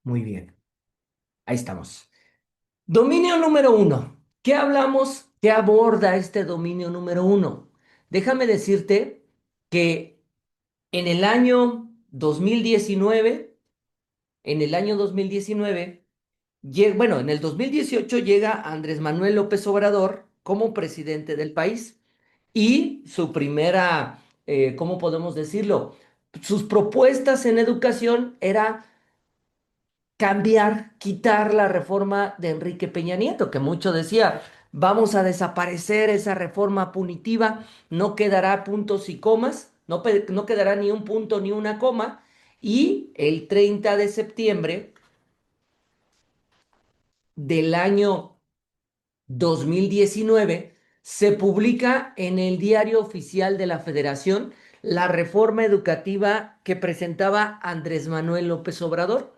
Muy bien, ahí estamos. Dominio número uno. ¿Qué hablamos? ¿Qué aborda este dominio número uno? Déjame decirte que en el año 2019, en el año 2019, bueno, en el 2018 llega Andrés Manuel López Obrador como presidente del país y su primera, ¿cómo podemos decirlo? Sus propuestas en educación era cambiar, quitar la reforma de Enrique Peña Nieto, que mucho decía, vamos a desaparecer esa reforma punitiva, no quedará puntos y comas, no quedará ni un punto ni una coma, y el 30 de septiembre del año 2019 se publica en el Diario Oficial de la Federación la reforma educativa que presentaba Andrés Manuel López Obrador.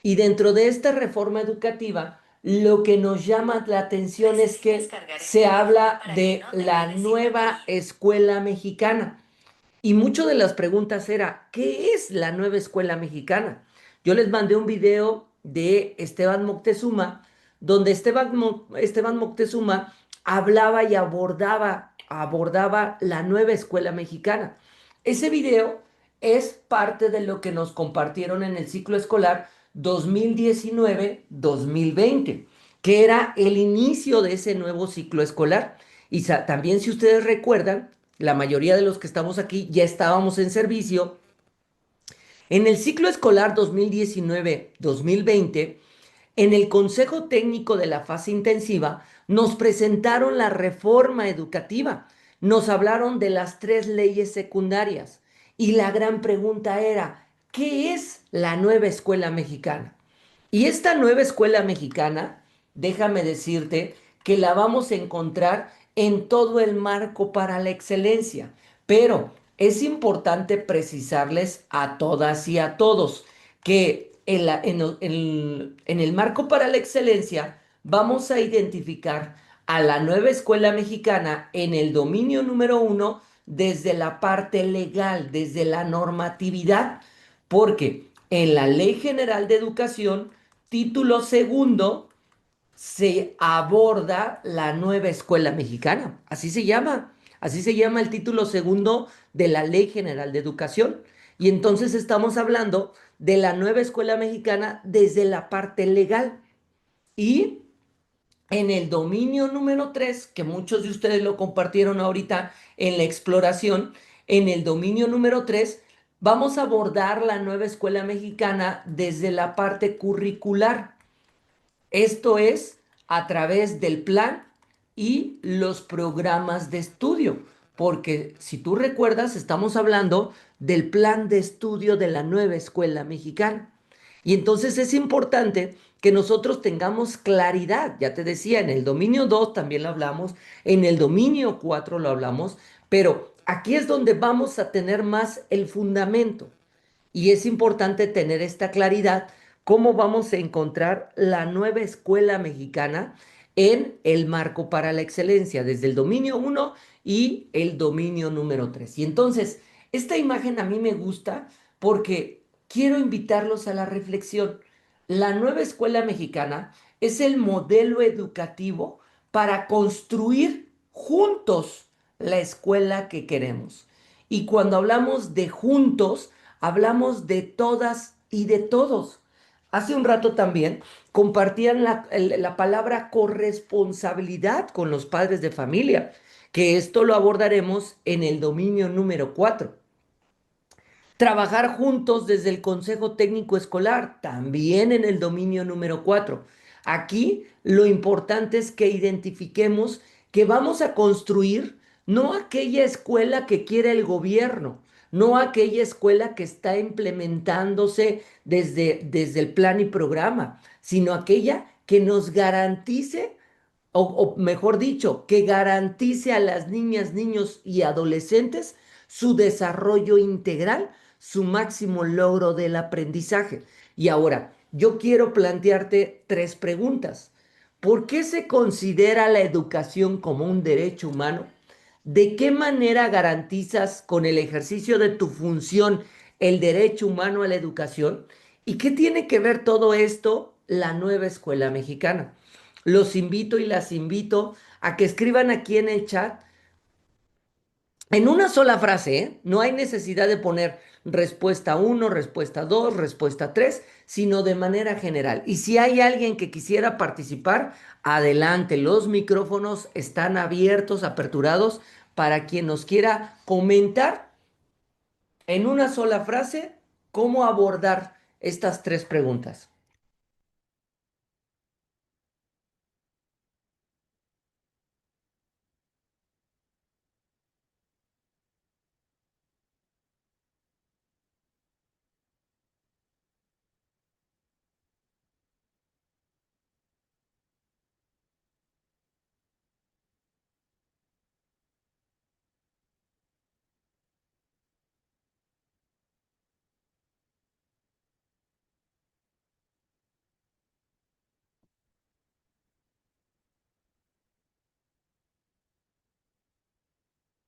Y dentro de esta reforma educativa, lo que nos llama la atención es que se habla de la nueva escuela mexicana. Y mucho de las preguntas era, ¿qué es la nueva escuela mexicana? Yo les mandé un video de Esteban Moctezuma, donde Esteban Moctezuma hablaba y abordaba la nueva escuela mexicana. Ese video es parte de lo que nos compartieron en el ciclo escolar 2019-2020, que era el inicio de ese nuevo ciclo escolar. Y también, si ustedes recuerdan, la mayoría de los que estamos aquí ya estábamos en servicio. En el ciclo escolar 2019-2020, en el Consejo Técnico de la fase intensiva, nos presentaron la reforma educativa, nos hablaron de las tres leyes secundarias y la gran pregunta era, ¿qué es la nueva escuela mexicana? Y esta nueva escuela mexicana, déjame decirte que la vamos a encontrar en todo el marco para la excelencia, pero es importante precisarles a todas y a todos que en el marco para la excelencia vamos a identificar a la nueva escuela mexicana en el dominio número uno desde la parte legal, desde la normatividad, porque en la Ley General de Educación, título segundo, se aborda la nueva escuela mexicana. Así se llama el título segundo de la Ley General de Educación. Y entonces estamos hablando de la nueva escuela mexicana desde la parte legal. Y en el dominio número 3, que muchos de ustedes lo compartieron ahorita en la exploración, en el dominio número 3 vamos a abordar la nueva escuela mexicana desde la parte curricular. Esto es a través del plan y los programas de estudio, porque si tú recuerdas, estamos hablando del plan de estudio de la nueva escuela mexicana. Y entonces es importante que nosotros tengamos claridad. Ya te decía, en el dominio 2 también lo hablamos, en el dominio 4 lo hablamos, pero aquí es donde vamos a tener más el fundamento. Y es importante tener esta claridad, cómo vamos a encontrar la nueva escuela mexicana en el marco para la excelencia, desde el dominio uno y el dominio número 3. Y entonces, esta imagen a mí me gusta porque quiero invitarlos a la reflexión. La nueva escuela mexicana es el modelo educativo para construir juntos la escuela que queremos. Y cuando hablamos de juntos, hablamos de todas y de todos. Hace un rato también compartían la palabra corresponsabilidad con los padres de familia, que esto lo abordaremos en el dominio número 4. Trabajar juntos desde el Consejo Técnico Escolar, también en el dominio número 4. Aquí lo importante es que identifiquemos que vamos a construir no aquella escuela que quiere el gobierno, no aquella escuela que está implementándose desde el plan y programa, sino aquella que nos garantice, o mejor dicho, que garantice a las niñas, niños y adolescentes su desarrollo integral, su máximo logro del aprendizaje. Y ahora, yo quiero plantearte tres preguntas. ¿Por qué se considera la educación como un derecho humano? ¿De qué manera garantizas con el ejercicio de tu función el derecho humano a la educación? ¿Y qué tiene que ver todo esto? La nueva escuela mexicana. Los invito y las invito a que escriban aquí en el chat en una sola frase, ¿eh? No hay necesidad de poner respuesta uno, respuesta 2, respuesta 3, sino de manera general. Y si hay alguien que quisiera participar, adelante, los micrófonos están abiertos, aperturados para quien nos quiera comentar en una sola frase cómo abordar estas tres preguntas.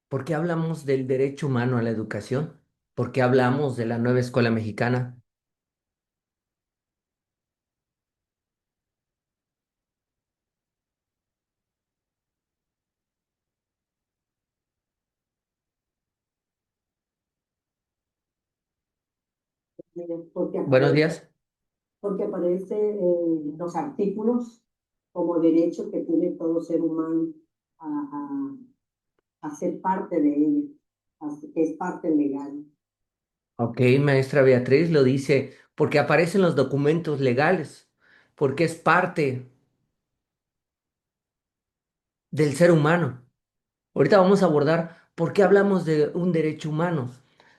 ¿Por qué hablamos del derecho humano a la educación? ¿Por qué hablamos de la nueva escuela mexicana? Porque Buenos aparece, días. porque aparece los artículos como derecho que tiene todo ser humano a, a ser parte de él, que es parte legal. Ok, maestra Beatriz lo dice porque aparecen los documentos legales, porque es parte del ser humano. Ahorita vamos a abordar por qué hablamos de un derecho humano.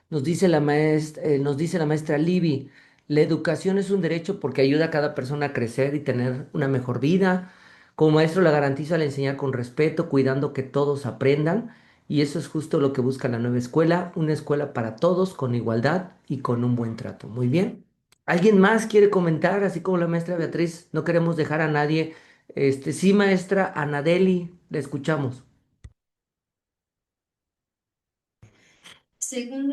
Nos dice la maestra Libby, la educación es un derecho porque ayuda a cada persona a crecer y tener una mejor vida. Como maestro la garantizo al enseñar con respeto, cuidando que todos aprendan. Y eso es justo lo que busca la nueva escuela, una escuela para todos, con igualdad y con un buen trato. Muy bien. ¿Alguien más quiere comentar? Así como la maestra Beatriz, no queremos dejar a nadie. Sí, maestra Anadeli, le escuchamos. Según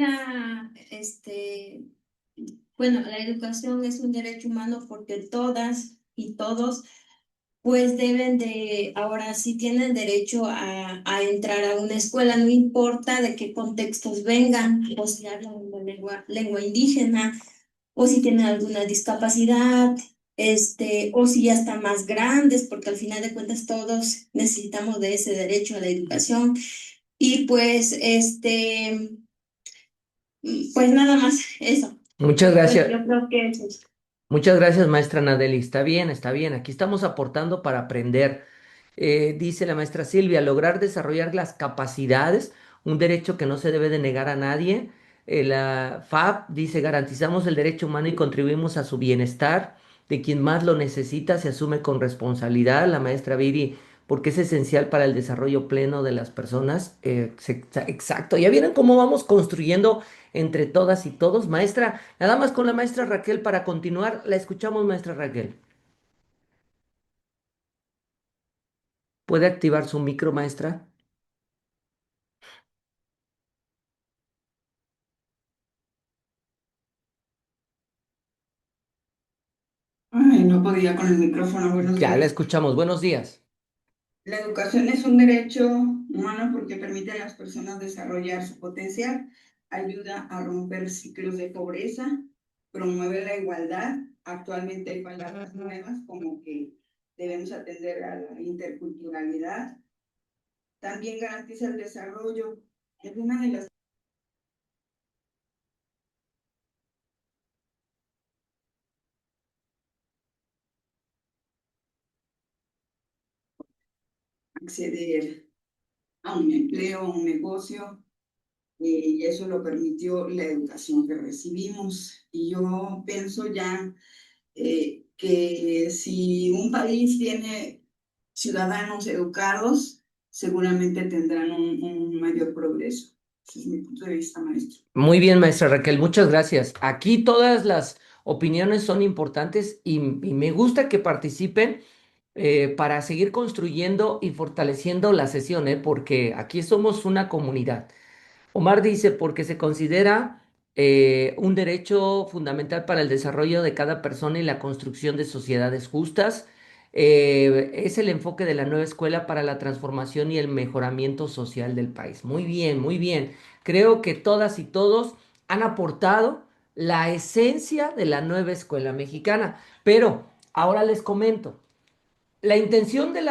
bueno, la educación es un derecho humano porque todas y todos, pues deben de, ahora sí tienen derecho a entrar a una escuela, no importa de qué contextos vengan, o si hablan una lengua indígena, o si tienen alguna discapacidad, o si ya están más grandes, porque al final de cuentas todos necesitamos de ese derecho a la educación. Y pues, pues nada más eso. Muchas Pues gracias. yo creo que eso. Muchas gracias, maestra Nadeli. Está bien, está bien. Aquí estamos aportando para aprender. Dice la maestra Silvia, lograr desarrollar las capacidades, un derecho que no se debe de negar a nadie. La FAB dice, garantizamos el derecho humano y contribuimos a su bienestar. De quien más lo necesita se asume con responsabilidad. La maestra Viri, porque es esencial para el desarrollo pleno de las personas. Exacto. ¿Ya vieron cómo vamos construyendo entre todas y todos? Maestra, nada más con la maestra Raquel para continuar. La escuchamos, maestra Raquel. ¿Puede activar su micro, maestra? Ay, no podía con el micrófono. Buenos Ya la días. escuchamos. Buenos días. La educación es un derecho humano porque permite a las personas desarrollar su potencial, ayuda a romper ciclos de pobreza, promueve la igualdad. Actualmente hay palabras nuevas como que debemos atender a la interculturalidad. También garantiza el desarrollo. Es una de las acceder a un empleo, a un negocio, y eso lo permitió la educación que recibimos. Y yo pienso ya que si un país tiene ciudadanos educados, seguramente tendrán un mayor progreso. Ese es mi punto de vista, maestro. Muy bien, maestra Raquel. Muchas gracias. Aquí todas las opiniones son importantes y me gusta que participen para seguir construyendo y fortaleciendo la sesión, porque aquí somos una comunidad. Omar dice, porque se considera un derecho fundamental para el desarrollo de cada persona y la construcción de sociedades justas. Es el enfoque de la nueva escuela para la transformación y el mejoramiento social del país. Muy bien, muy bien. Creo que todas y todos han aportado la esencia de la nueva escuela mexicana. Pero ahora les comento. La intención de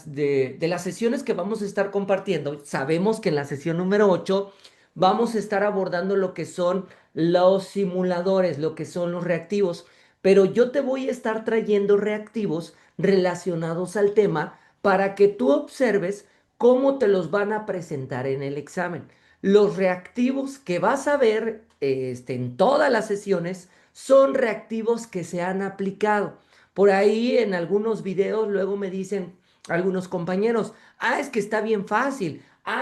de las sesiones que vamos a estar compartiendo, sabemos que en la sesión número 8 vamos a estar abordando lo que son los simuladores, lo que son los reactivos, pero yo te voy a estar trayendo reactivos relacionados al tema para que tú observes cómo te los van a presentar en el examen. Los reactivos que vas a ver en todas las sesiones son reactivos que se han aplicado. Por ahí en algunos videos luego me dicen algunos compañeros, es que está bien fácil,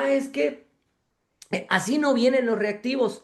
es que así no vienen los reactivos.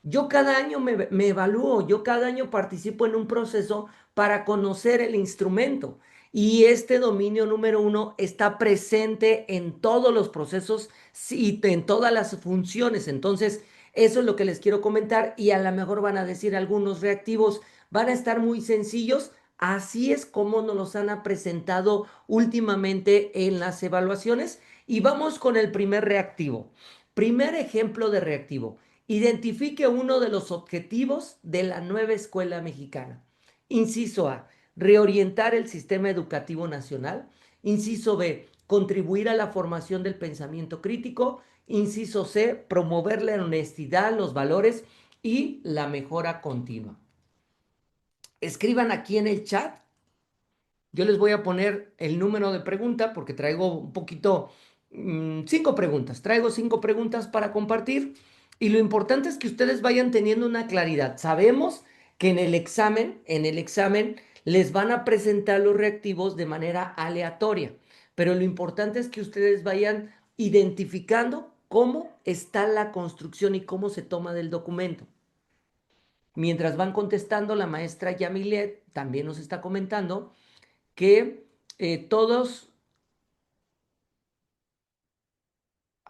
Yo cada año me evalúo, yo cada año participo en un proceso para conocer el instrumento y este dominio número uno está presente en todos los procesos y en todas las funciones. Entonces, eso es lo que les quiero comentar y a lo mejor van a decir algunos reactivos, van a estar muy sencillos. Así es como nos los han presentado últimamente en las evaluaciones y vamos con el primer reactivo. Primer ejemplo de reactivo. Identifique uno de los objetivos de la nueva escuela mexicana. Inciso A, reorientar el sistema educativo nacional. Inciso B, contribuir a la formación del pensamiento crítico. Inciso C, promover la honestidad, los valores y la mejora continua. Escriban aquí en el chat. Yo les voy a poner el número de pregunta porque traigo un poquito, 5 preguntas. Traigo 5 preguntas para compartir y lo importante es que ustedes vayan teniendo una claridad. Sabemos que en el examen les van a presentar los reactivos de manera aleatoria, pero lo importante es que ustedes vayan identificando cómo está la construcción y cómo se toma del documento. Mientras van contestando, la maestra Yamilet también nos está comentando que todos,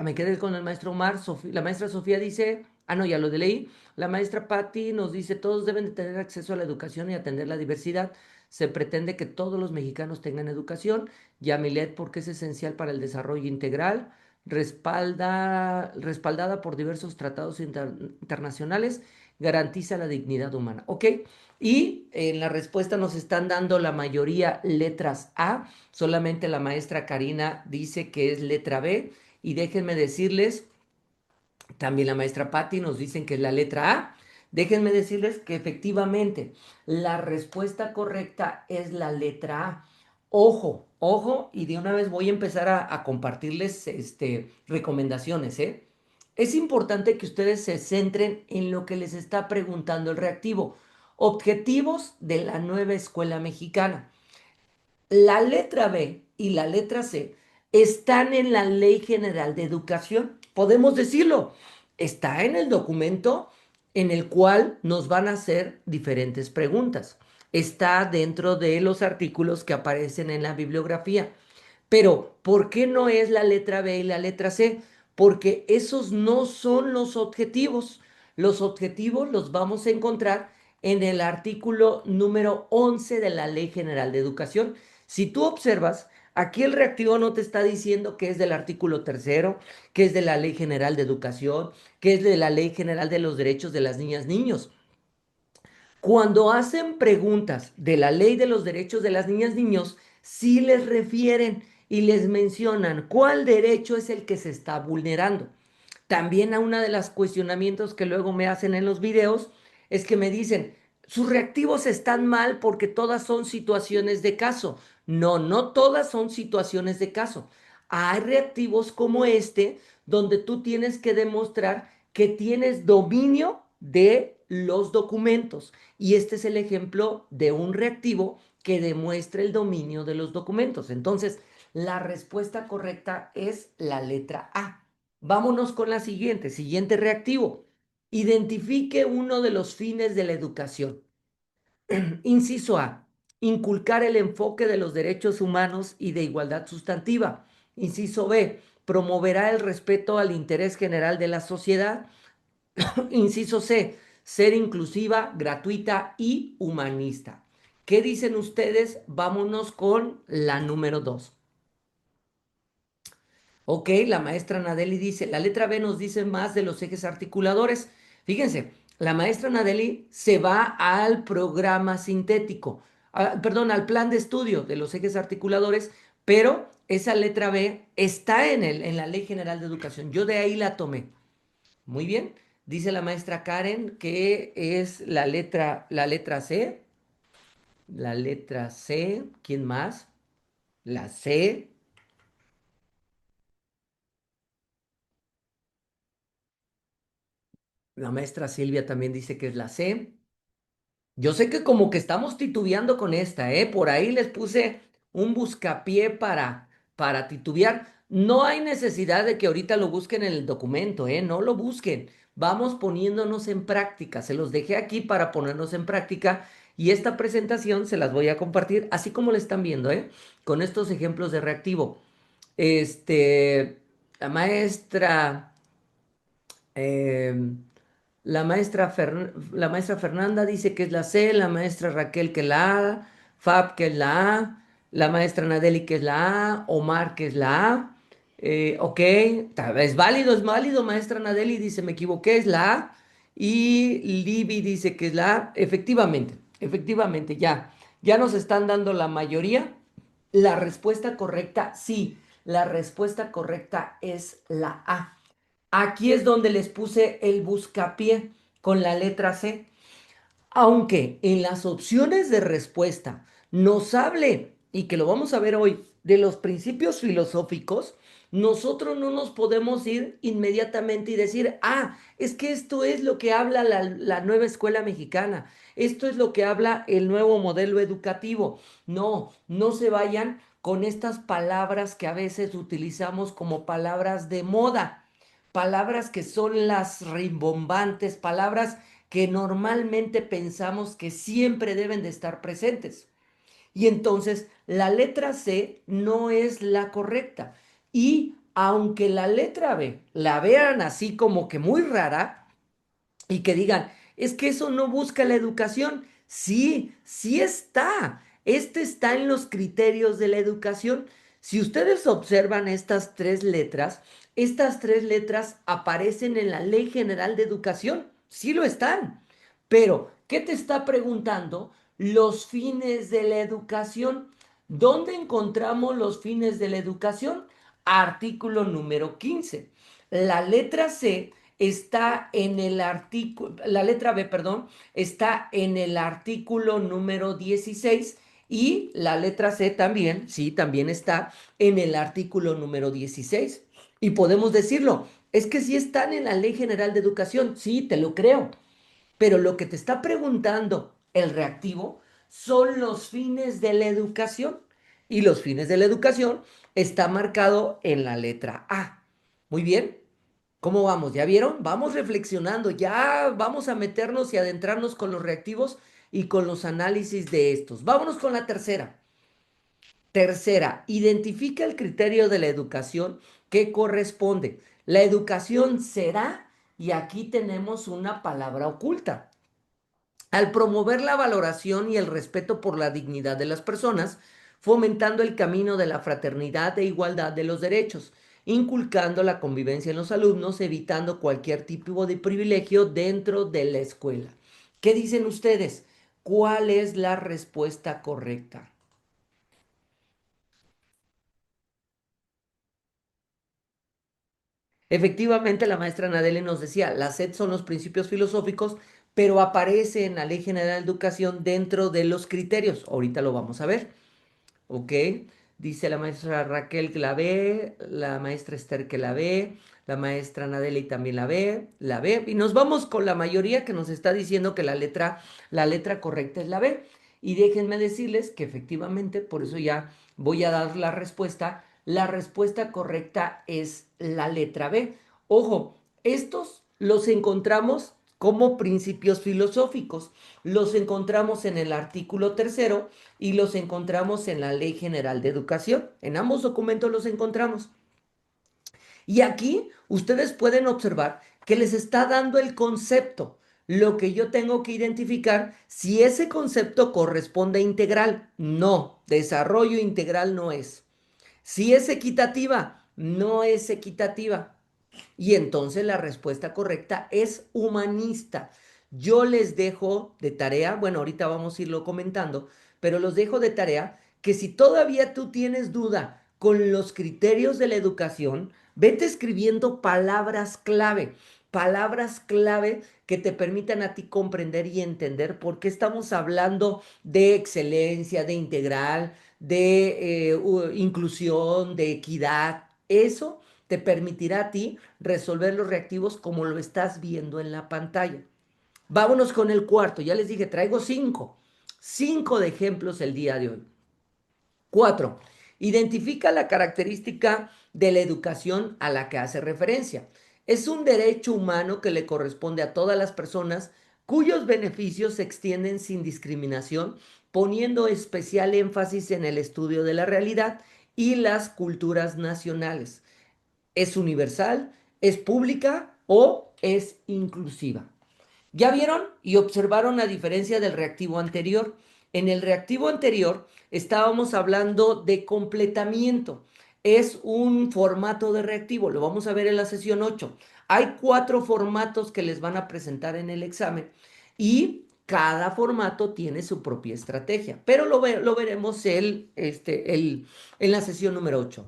me quedé con el maestro Omar, la maestra Sofía dice, no, ya lo de leí, la maestra Patti nos dice, todos deben de tener acceso a la educación y atender la diversidad, se pretende que todos los mexicanos tengan educación, Yamilet porque es esencial para el desarrollo integral, respaldada por diversos tratados internacionales, garantiza la dignidad humana, ¿ok? Y en la respuesta nos están dando la mayoría letras A, solamente la maestra Karina dice que es letra B, y déjenme decirles, también la maestra Patti nos dicen que es la letra A. Déjenme decirles que efectivamente la respuesta correcta es la letra A. Ojo, ojo, y de una vez voy a empezar a compartirles recomendaciones, ¿eh? Es importante que ustedes se centren en lo que les está preguntando el reactivo. Objetivos de la nueva escuela mexicana. La letra B y la letra C están en la Ley General de Educación. Podemos decirlo, está en el documento en el cual nos van a hacer diferentes preguntas. Está dentro de los artículos que aparecen en la bibliografía. Pero, ¿por qué no es la letra B y la letra C? Porque esos no son los objetivos. Los objetivos los vamos a encontrar en el artículo número 11 de la Ley General de Educación. Si tú observas, aquí el reactivo no te está diciendo que es del artículo tercero, que es de la Ley General de Educación, que es de la Ley General de los Derechos de las Niñas, Niños. Cuando hacen preguntas de la Ley de los Derechos de las Niñas, Niños, sí les refieren y les mencionan cuál derecho es el que se está vulnerando. También a una de las cuestionamientos que luego me hacen en los videos es que me dicen, sus reactivos están mal porque todas son situaciones de caso. No, no todas son situaciones de caso. Hay reactivos como este donde tú tienes que demostrar que tienes dominio de los documentos. Y este es el ejemplo de un reactivo que demuestra el dominio de los documentos. Entonces, la respuesta correcta es la letra A. Vámonos con la siguiente reactivo. Identifique uno de los fines de la educación. Inciso A, inculcar el enfoque de los derechos humanos y de igualdad sustantiva. Inciso B, promoverá el respeto al interés general de la sociedad. Inciso C, ser inclusiva, gratuita y humanista. ¿Qué dicen ustedes? Vámonos con la número 2. Ok, la maestra Nadeli dice, la letra B nos dice más de los ejes articuladores. Fíjense, la maestra Nadeli se va al programa sintético, perdón, al plan de estudio de los ejes articuladores, pero esa letra B está en la Ley General de Educación. Yo de ahí la tomé. Muy bien. Dice la maestra Karen que es la letra C. La letra C. ¿Quién más? La C. La maestra Silvia también dice que es la C. Yo sé que como que estamos titubeando con esta, ¿eh? Por ahí les puse un buscapié para titubear. No hay necesidad de que ahorita lo busquen en el documento, ¿eh? No lo busquen. Vamos poniéndonos en práctica. Se los dejé aquí para ponernos en práctica y esta presentación se las voy a compartir así como la están viendo, ¿eh? Con estos ejemplos de reactivo. Este, la maestra... em, la maestra Fernanda dice que es la C, la maestra Raquel que es la A, Fab que es la A, la maestra Nadeli que es la A, Omar que es la A. Ok, es válido, maestra Nadeli dice me equivoqué, es la A. Y Libby dice que es la A. Efectivamente, ya nos están dando la mayoría. La respuesta correcta, sí, la respuesta correcta es la A. Aquí es donde les puse el buscapié con la letra C. Aunque en las opciones de respuesta nos hable, y que lo vamos a ver hoy, de los principios filosóficos, nosotros no nos podemos ir inmediatamente y decir, es que esto es lo que habla la nueva escuela mexicana, esto es lo que habla el nuevo modelo educativo. No, no se vayan con estas palabras que a veces utilizamos como palabras de moda, palabras que son las rimbombantes, palabras que normalmente pensamos que siempre deben de estar presentes. Y entonces la letra C no es la correcta. Y aunque la letra B la vean así como que muy rara y que digan, es que eso no busca la educación, sí, sí está. Este está en los criterios de la educación. Si ustedes observan estas tres letras aparecen en la Ley General de Educación. Sí lo están. Pero, ¿qué te está preguntando? Los fines de la educación. ¿Dónde encontramos los fines de la educación? Artículo número 15. La letra C está en el artículo, la letra B, perdón, está en el artículo número 16 y la letra C también, sí, también está en el artículo número 16. Y podemos decirlo, es que sí están en la Ley General de Educación, sí, te lo creo. Pero lo que te está preguntando el reactivo son los fines de la educación. Y los fines de la educación está marcado en la letra A. Muy bien. ¿Cómo vamos? ¿Ya vieron? Vamos reflexionando, ya vamos a meternos y adentrarnos con los reactivos y con los análisis de estos. Vámonos con la tercera. Tercera, identifica el criterio de la educación que corresponde. La educación será, y aquí tenemos una palabra oculta. Al promover la valoración y el respeto por la dignidad de las personas, fomentando el camino de la fraternidad e igualdad de los derechos, inculcando la convivencia en los alumnos, evitando cualquier tipo de privilegio dentro de la escuela. ¿Qué dicen ustedes? ¿Cuál es la respuesta correcta? Efectivamente, la maestra Nadele nos decía, la SED son los principios filosóficos, pero aparece en la Ley General de Educación dentro de los criterios. Ahorita lo vamos a ver. ¿Ok? Dice la maestra Raquel que la ve, la maestra Esther que la ve, la maestra Nadeli también la ve, y nos vamos con la mayoría que nos está diciendo que la letra correcta es la B. Y déjenme decirles que efectivamente, por eso ya voy a dar la respuesta correcta es la letra B. Ojo, estos los encontramos como principios filosóficos, los encontramos en el artículo tercero y los encontramos en la Ley General de Educación. En ambos documentos los encontramos. Y aquí ustedes pueden observar que les está dando el concepto. Lo que yo tengo que identificar si ese concepto corresponde a integral. No, desarrollo integral no es. Si es equitativa, no es equitativa. Y entonces la respuesta correcta es humanista. Yo les dejo de tarea, bueno, ahorita vamos a irlo comentando, pero los dejo de tarea que si todavía tú tienes duda con los criterios de la educación, vete escribiendo palabras clave que te permitan a ti comprender y entender por qué estamos hablando de excelencia, de integral, de inclusión, de equidad. Eso te permitirá a ti resolver los reactivos como lo estás viendo en la pantalla. Vámonos con el cuarto. Ya les dije, traigo cinco de ejemplos el día de hoy. 4. Identifica la característica de la educación a la que hace referencia. Es un derecho humano que le corresponde a todas las personas cuyos beneficios se extienden sin discriminación, poniendo especial énfasis en el estudio de la realidad y las culturas nacionales. ¿Es universal? ¿Es pública o es inclusiva? ¿Ya vieron y observaron la diferencia del reactivo anterior? En el reactivo anterior estábamos hablando de completamiento. Es un formato de reactivo, lo vamos a ver en la sesión 8. Hay 4 formatos que les van a presentar en el examen y cada formato tiene su propia estrategia, pero lo veremos en la sesión número 8.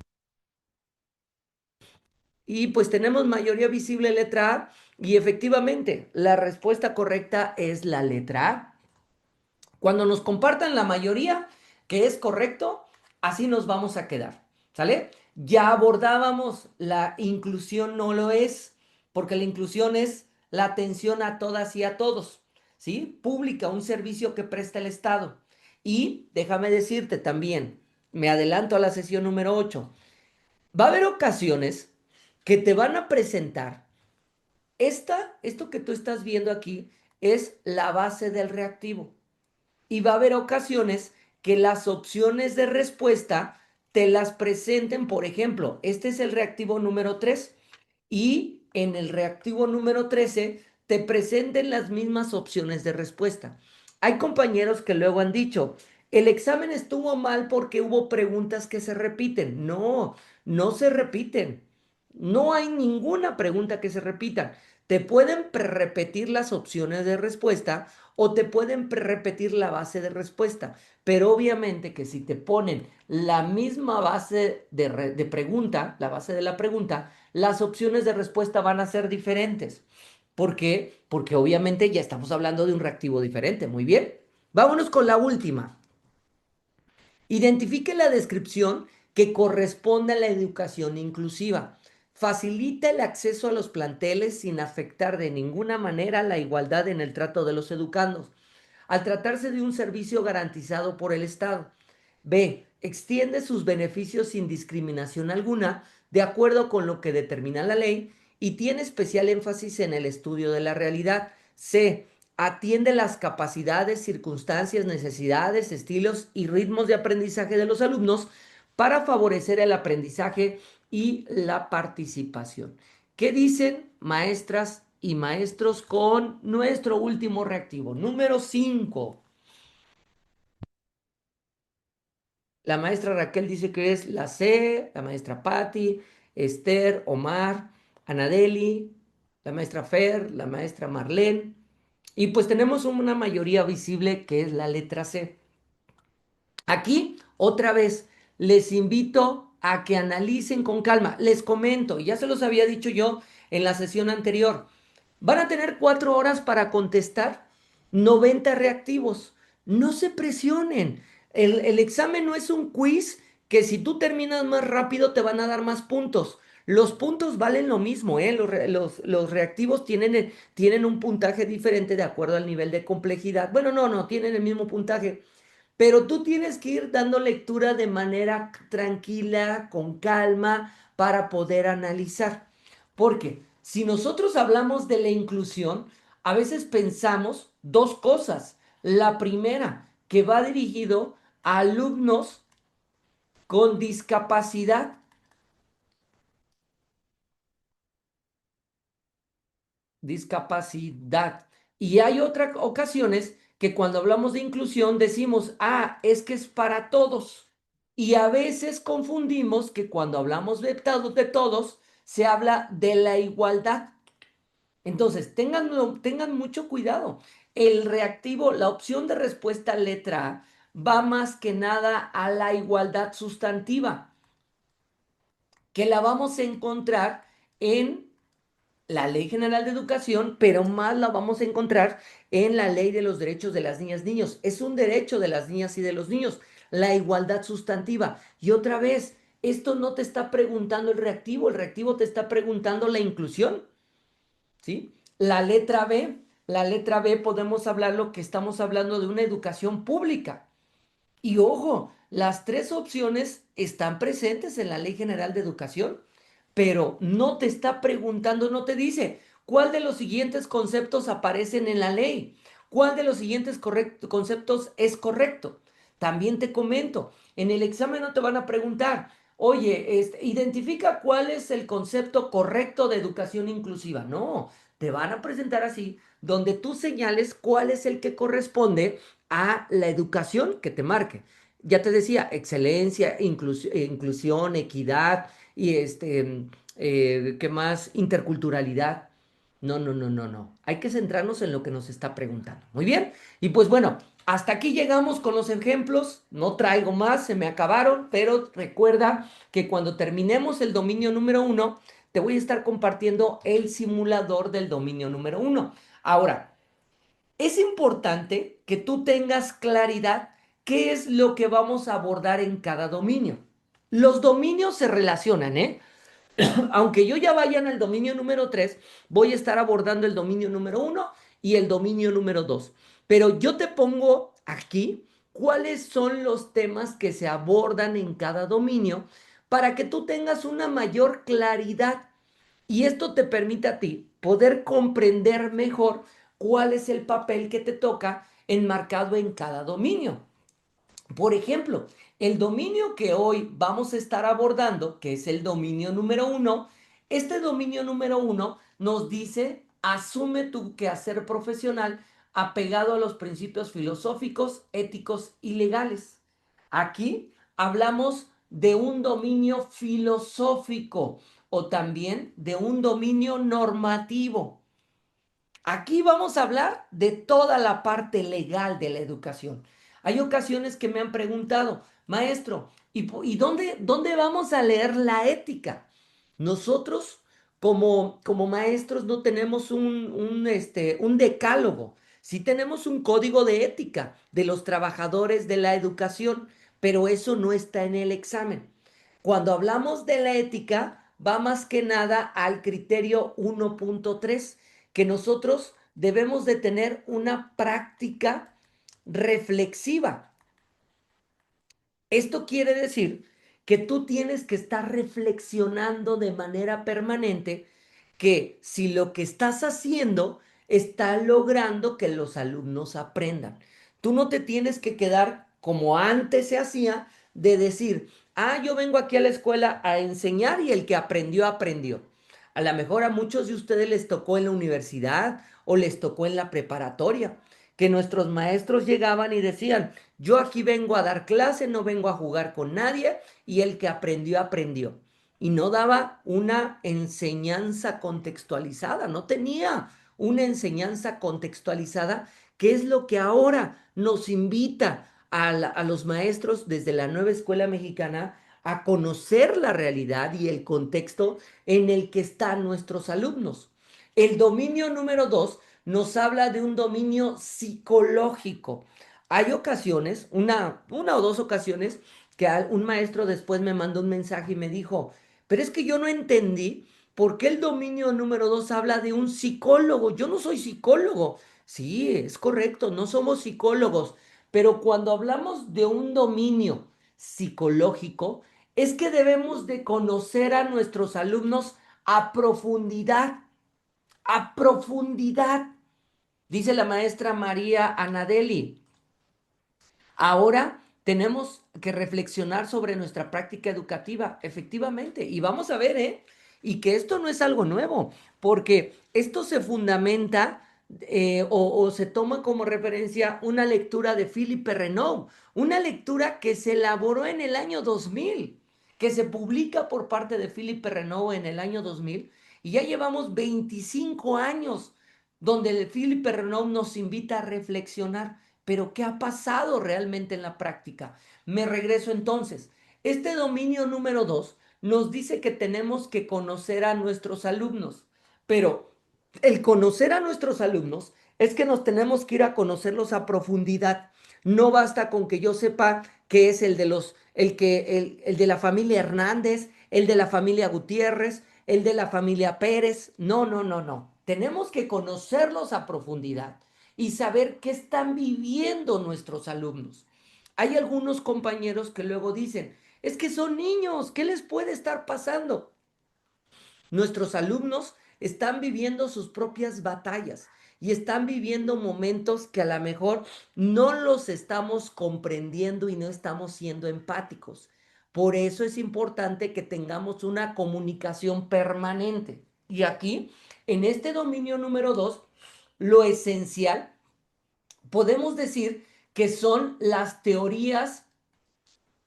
Y pues tenemos mayoría visible letra A y efectivamente la respuesta correcta es la letra A. Cuando nos compartan la mayoría que es correcto, así nos vamos a quedar, ¿sale? Ya abordábamos la inclusión no lo es, porque la inclusión es la atención a todas y a todos, ¿sí? Pública, un servicio que presta el Estado. Y déjame decirte también, me adelanto a la sesión número 8, va a haber ocasiones que te van a presentar esto que tú estás viendo aquí es la base del reactivo. Y va a haber ocasiones que las opciones de respuesta te las presenten, por ejemplo, este es el reactivo número 3 y en el reactivo número 13 te presenten las mismas opciones de respuesta. Hay compañeros que luego han dicho, el examen estuvo mal porque hubo preguntas que se repiten. No, no se repiten. No hay ninguna pregunta que se repita. Te pueden repetir las opciones de respuesta o te pueden repetir la base de respuesta. Pero obviamente que si te ponen la misma base de pregunta, la base de la pregunta, las opciones de respuesta van a ser diferentes. ¿Por qué? Porque obviamente ya estamos hablando de un reactivo diferente. Muy bien. Vámonos con la última. Identifique la descripción que corresponde a la educación inclusiva. Facilita el acceso a los planteles sin afectar de ninguna manera la igualdad en el trato de los educandos, al tratarse de un servicio garantizado por el Estado. B. Extiende sus beneficios sin discriminación alguna, de acuerdo con lo que determina la ley, y tiene especial énfasis en el estudio de la realidad. C. Atiende las capacidades, circunstancias, necesidades, estilos y ritmos de aprendizaje de los alumnos para favorecer el aprendizaje y la participación. ¿Qué dicen maestras y maestros con nuestro último reactivo? Número 5. La maestra Raquel dice que es la C, la maestra Patti, Esther, Omar, Anadeli, la maestra Fer, la maestra Marlene. Y pues tenemos una mayoría visible que es la letra C. Aquí, otra vez, les invito a que analicen con calma. Les comento, ya se los había dicho yo en la sesión anterior. Van a tener 4 horas para contestar 90 reactivos. No se presionen. El examen no es un quiz que si tú terminas más rápido te van a dar más puntos. Los puntos valen lo mismo, ¿eh? Los reactivos tienen un puntaje diferente de acuerdo al nivel de complejidad. Bueno, no, tienen el mismo puntaje. Pero tú tienes que ir dando lectura de manera tranquila, con calma, para poder analizar. Porque si nosotros hablamos de la inclusión, a veces pensamos dos cosas. La primera, que va dirigido a alumnos con discapacidad. discapacidad. Y hay otras ocasiones que cuando hablamos de inclusión decimos, ah, es que es para todos. Y a veces confundimos que cuando hablamos de todos, se habla de la igualdad. Entonces, tengan mucho cuidado. El reactivo, la opción de respuesta letra A, va más que nada a la igualdad sustantiva, que la vamos a encontrar en la Ley General de Educación, pero más la vamos a encontrar en la Ley de los Derechos de las Niñas y Niños. Es un derecho de las niñas y de los niños, la igualdad sustantiva. Y otra vez, esto no te está preguntando el reactivo te está preguntando la inclusión, ¿sí? La letra B podemos hablar lo que estamos hablando de una educación pública. Y ojo, las tres opciones están presentes en la Ley General de Educación, pero no te está preguntando, no te dice cuál de los siguientes conceptos aparecen en la ley, cuál de los siguientes conceptos es correcto. También te comento, en el examen no te van a preguntar, oye, identifica cuál es el concepto correcto de educación inclusiva. No, te van a presentar así, donde tú señales cuál es el que corresponde a la educación que te marque. Ya te decía, excelencia, inclusión, equidad y ¿qué más? Interculturalidad. No, no, no, no, no. Hay que centrarnos en lo que nos está preguntando. Muy bien. Y pues bueno, hasta aquí llegamos con los ejemplos. No traigo más, se me acabaron, pero recuerda que cuando terminemos el dominio número 1, te voy a estar compartiendo el simulador del dominio número 1. Ahora, es importante que tú tengas claridad qué es lo que vamos a abordar en cada dominio. Los dominios se relacionan, ¿eh? Aunque yo ya vaya en el dominio número 3, voy a estar abordando el dominio número 1 y el dominio número 2. Pero yo te pongo aquí cuáles son los temas que se abordan en cada dominio para que tú tengas una mayor claridad y esto te permite a ti poder comprender mejor cuál es el papel que te toca enmarcado en cada dominio. Por ejemplo, el dominio que hoy vamos a estar abordando, que es el dominio número 1, este dominio número 1 nos dice, asume tu quehacer profesional apegado a los principios filosóficos, éticos y legales. Aquí hablamos de un dominio filosófico o también de un dominio normativo. Aquí vamos a hablar de toda la parte legal de la educación. Hay ocasiones que me han preguntado, maestro, ¿y dónde vamos a leer la ética? Nosotros, como maestros, no tenemos un decálogo. Sí tenemos un código de ética de los trabajadores de la educación, pero eso no está en el examen. Cuando hablamos de la ética, va más que nada al criterio 1.3, que nosotros debemos de tener una práctica reflexiva. Esto quiere decir que tú tienes que estar reflexionando de manera permanente que si lo que estás haciendo está logrando que los alumnos aprendan. Tú no te tienes que quedar como antes se hacía de decir, ah, yo vengo aquí a la escuela a enseñar y el que aprendió, aprendió. A lo mejor a muchos de ustedes les tocó en la universidad o les tocó en la preparatoria, que nuestros maestros llegaban y decían, yo aquí vengo a dar clase, no vengo a jugar con nadie y el que aprendió, aprendió. Y no daba una enseñanza contextualizada, no tenía una enseñanza contextualizada, que es lo que ahora nos invita a los maestros desde la nueva escuela mexicana a conocer la realidad y el contexto en el que están nuestros alumnos. El dominio número 2 nos habla de un dominio psicológico. Hay ocasiones, una o dos ocasiones, que un maestro después me mandó un mensaje y me dijo, pero es que yo no entendí por qué el dominio número 2 habla de un psicólogo. Yo no soy psicólogo. Sí, es correcto, no somos psicólogos, pero cuando hablamos de un dominio psicológico, es que debemos de conocer a nuestros alumnos a profundidad, a profundidad. Dice la maestra María Anadeli, ahora tenemos que reflexionar sobre nuestra práctica educativa, efectivamente, y vamos a ver, ¿eh? y que esto no es algo nuevo, porque esto se fundamenta o se toma como referencia una lectura de Philippe Renaud, una lectura que se elaboró en el año 2000, que se publica por parte de Philippe Renaud en el año 2000, y ya llevamos 25 años donde el Philippe Renaud nos invita a reflexionar, pero ¿qué ha pasado realmente en la práctica? Me regreso entonces. Este dominio número 2 nos dice que tenemos que conocer a nuestros alumnos, pero el conocer a nuestros alumnos es que nos tenemos que ir a conocerlos a profundidad. No basta con que yo sepa que es el de el de la familia Hernández, el de la familia Gutiérrez, el de la familia Pérez. No, no, no, no. Tenemos que conocerlos a profundidad y saber qué están viviendo nuestros alumnos. Hay algunos compañeros que luego dicen, es que son niños, ¿qué les puede estar pasando? Nuestros alumnos están viviendo sus propias batallas y están viviendo momentos que a lo mejor no los estamos comprendiendo y no estamos siendo empáticos. Por eso es importante que tengamos una comunicación permanente. Y aquí, en este dominio número 2, lo esencial, podemos decir que son las teorías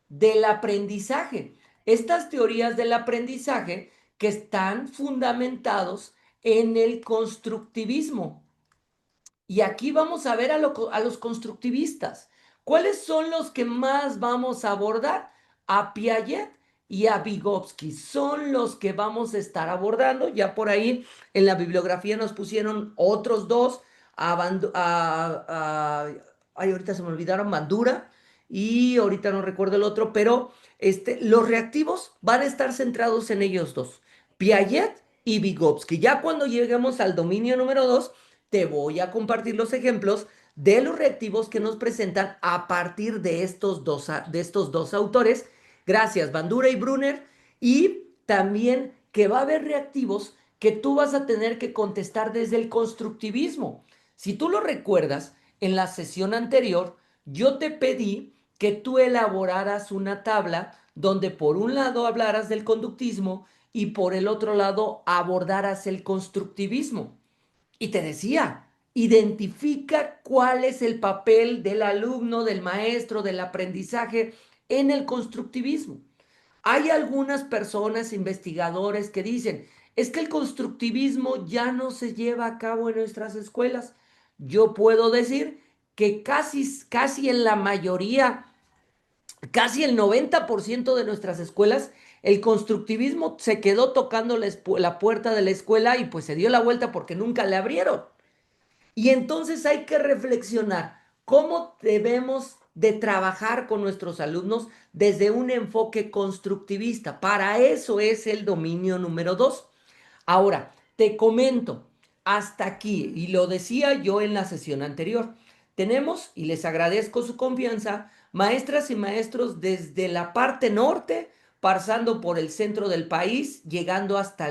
del aprendizaje. Estas teorías del aprendizaje que están fundamentados en el constructivismo. Y aquí vamos a ver a los constructivistas. ¿Cuáles son los que más vamos a abordar? A Piaget y a Vygotsky. Son los que vamos a estar abordando. Ya por ahí en la bibliografía nos pusieron otros dos. Ay, ahorita se me olvidaron, Bandura. Y ahorita no recuerdo el otro, pero los reactivos van a estar centrados en ellos dos. Piaget y Vygotsky. Ya cuando lleguemos al dominio número 2 te voy a compartir los ejemplos de los reactivos que nos presentan a partir de de estos dos autores. Gracias, Bandura y Brunner. Y también que va a haber reactivos que tú vas a tener que contestar desde el constructivismo. Si tú lo recuerdas, en la sesión anterior, yo te pedí que tú elaboraras una tabla donde por un lado hablaras del conductismo y por el otro lado abordaras el constructivismo. Y te decía, identifica cuál es el papel del alumno, del maestro, del aprendizaje en el constructivismo. Hay algunas personas, investigadores, que dicen, es que el constructivismo ya no se lleva a cabo en nuestras escuelas. Yo puedo decir que casi en la mayoría, casi el 90% de nuestras escuelas, el constructivismo se quedó tocando la puerta de la escuela y pues se dio la vuelta porque nunca le abrieron. Y entonces hay que reflexionar cómo debemos de trabajar con nuestros alumnos desde un enfoque constructivista. Para eso es el dominio número 2. Ahora, te comento, hasta aquí, y lo decía yo en la sesión anterior, tenemos, y les agradezco su confianza, maestras y maestros desde la parte norte, pasando por el centro del país, llegando hasta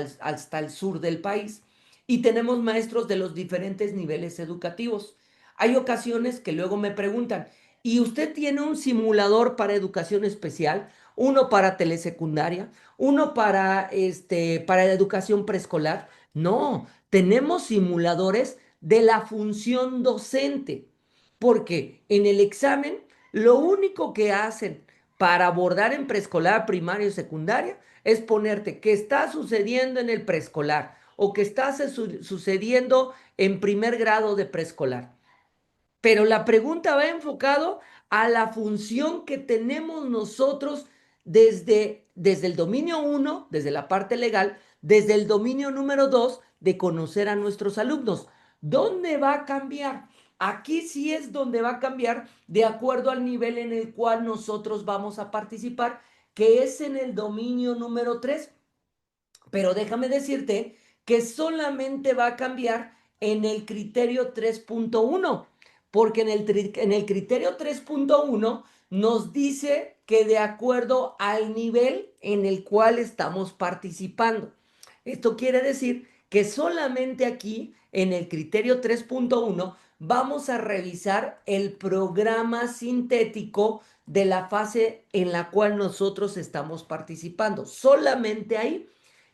el sur del país. Y tenemos maestros de los diferentes niveles educativos. Hay ocasiones que luego me preguntan, ¿y usted tiene un simulador para educación especial? Uno para telesecundaria, uno para educación preescolar. No, tenemos simuladores de la función docente, porque en el examen lo único que hacen para abordar en preescolar, primaria y secundaria es ponerte qué está sucediendo en el preescolar o qué está sucediendo en primer grado de preescolar. Pero la pregunta va enfocado a la función que tenemos nosotros desde el dominio 1, desde la parte legal, desde el dominio número 2, de conocer a nuestros alumnos. ¿Dónde va a cambiar? Aquí sí es donde va a cambiar de acuerdo al nivel en el cual nosotros vamos a participar, que es en el dominio número 3. Pero déjame decirte que solamente va a cambiar en el criterio 3.1, porque en el criterio 3.1 nos dice que de acuerdo al nivel en el cual estamos participando. Esto quiere decir que solamente aquí, en el criterio 3.1, vamos a revisar el programa sintético de la fase en la cual nosotros estamos participando. Solamente ahí.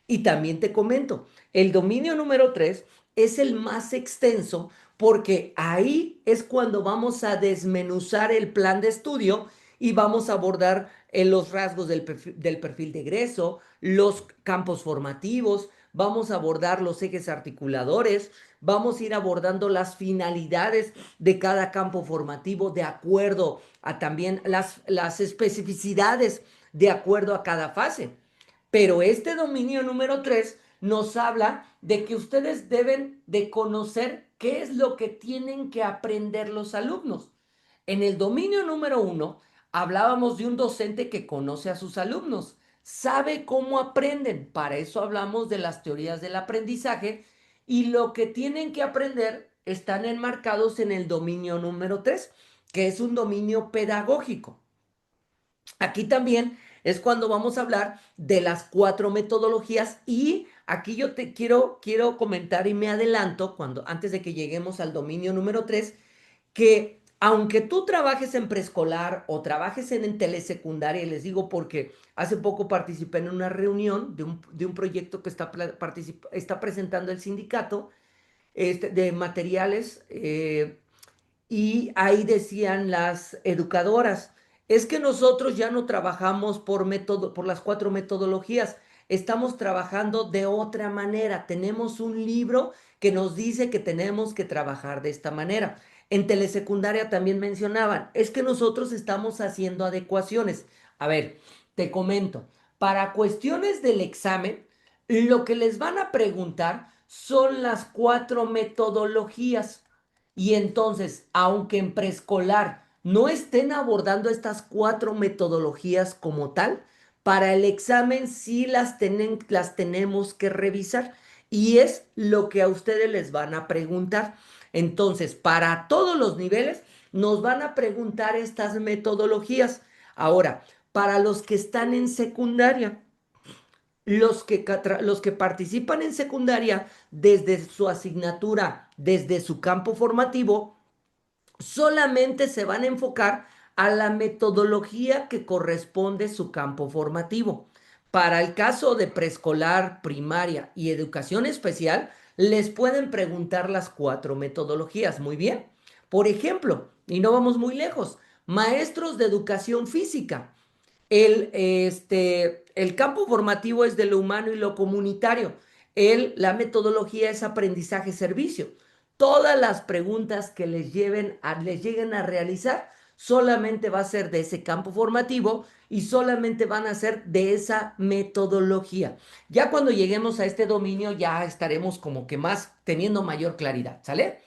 Y también te comento, el dominio número 3 es el más extenso porque ahí es cuando vamos a desmenuzar el plan de estudio y vamos a abordar los rasgos del perfil de egreso, los campos formativos, vamos a abordar los ejes articuladores, vamos a ir abordando las finalidades de cada campo formativo de acuerdo a también las especificidades de acuerdo a cada fase. Pero este dominio número 3 nos habla de que ustedes deben de conocer qué es lo que tienen que aprender los alumnos. En el dominio número 1 hablábamos de un docente que conoce a sus alumnos, sabe cómo aprenden. Para eso hablamos de las teorías del aprendizaje y lo que tienen que aprender están enmarcados en el dominio número 3, que es un dominio pedagógico. Aquí también es cuando vamos a hablar de las 4 metodologías y aquí yo te quiero comentar y me adelanto antes de que lleguemos al dominio número 3 que aunque tú trabajes en preescolar o trabajes en telesecundaria, y les digo porque hace poco participé en una reunión de un proyecto que está presentando el sindicato de materiales y ahí decían las educadoras, es que nosotros ya no trabajamos por las 4 metodologías, estamos trabajando de otra manera. Tenemos un libro que nos dice que tenemos que trabajar de esta manera. En telesecundaria también mencionaban, es que nosotros estamos haciendo adecuaciones. A ver, te comento, para cuestiones del examen, lo que les van a preguntar son las 4 metodologías. Y entonces, aunque en preescolar no estén abordando estas 4 metodologías como tal, para el examen sí las tenemos que revisar. Y es lo que a ustedes les van a preguntar. Entonces, para todos los niveles, nos van a preguntar estas metodologías. Ahora, para los que están en secundaria, los que participan en secundaria desde su asignatura, desde su campo formativo, solamente se van a enfocar a la metodología que corresponde a su campo formativo. Para el caso de preescolar, primaria y educación especial, les pueden preguntar las 4 metodologías. Muy bien. Por ejemplo, y no vamos muy lejos, maestros de educación física. El campo formativo es de lo humano y lo comunitario. La metodología es aprendizaje-servicio. Todas las preguntas que les lleguen a realizar solamente va a ser de ese campo formativo y solamente van a ser de esa metodología. Ya cuando lleguemos a este dominio ya estaremos como que más teniendo mayor claridad, ¿sale?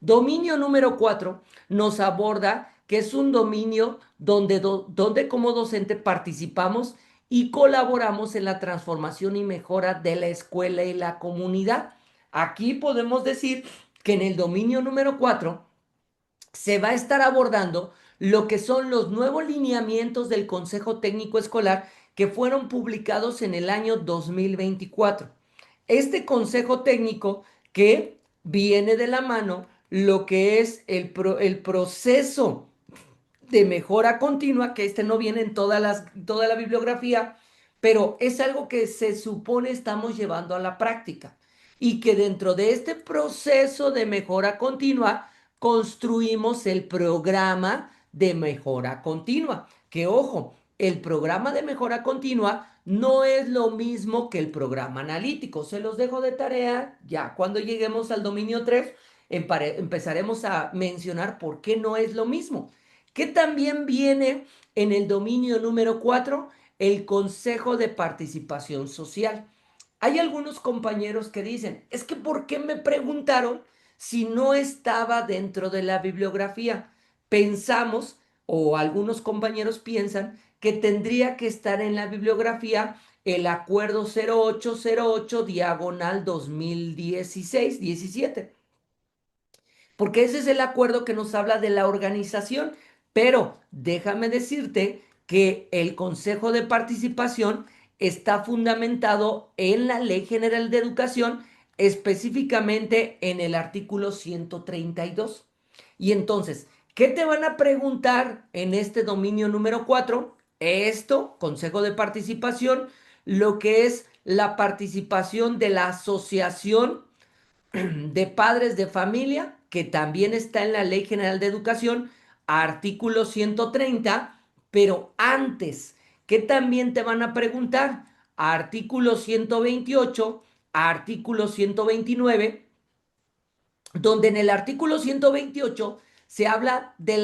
Dominio número 4 nos aborda que es un dominio donde como docente participamos y colaboramos en la transformación y mejora de la escuela y la comunidad. Aquí podemos decir que en el dominio número 4 se va a estar abordando lo que son los nuevos lineamientos del Consejo Técnico Escolar que fueron publicados en el año 2024. Este Consejo Técnico que viene de la mano lo que es el proceso de mejora continua, que no viene en toda la bibliografía, pero es algo que se supone estamos llevando a la práctica y que dentro de este proceso de mejora continua construimos el programa de mejora continua. Que ojo, el programa de mejora continua no es lo mismo que el programa analítico. Se los dejo de tarea, ya cuando lleguemos al dominio 3 empezaremos a mencionar por qué no es lo mismo. Que también viene en el dominio número 4, el Consejo de Participación Social. Hay algunos compañeros que dicen, es que ¿por qué me preguntaron si no estaba dentro de la bibliografía? Pensamos, o algunos compañeros piensan, que tendría que estar en la bibliografía el acuerdo 0808 diagonal 2016-17 porque ese es el acuerdo que nos habla de la organización. Pero déjame decirte que el Consejo de Participación está fundamentado en la Ley General de Educación, específicamente en el artículo 132. Y entonces, ¿qué te van a preguntar en este dominio número 4? Esto, Consejo de Participación, lo que es la participación de la asociación de padres de familia, que también está en la Ley General de Educación, artículo 130, pero antes, ¿qué también te van a preguntar? Artículo 128, artículo 129, donde en el artículo 128 se habla de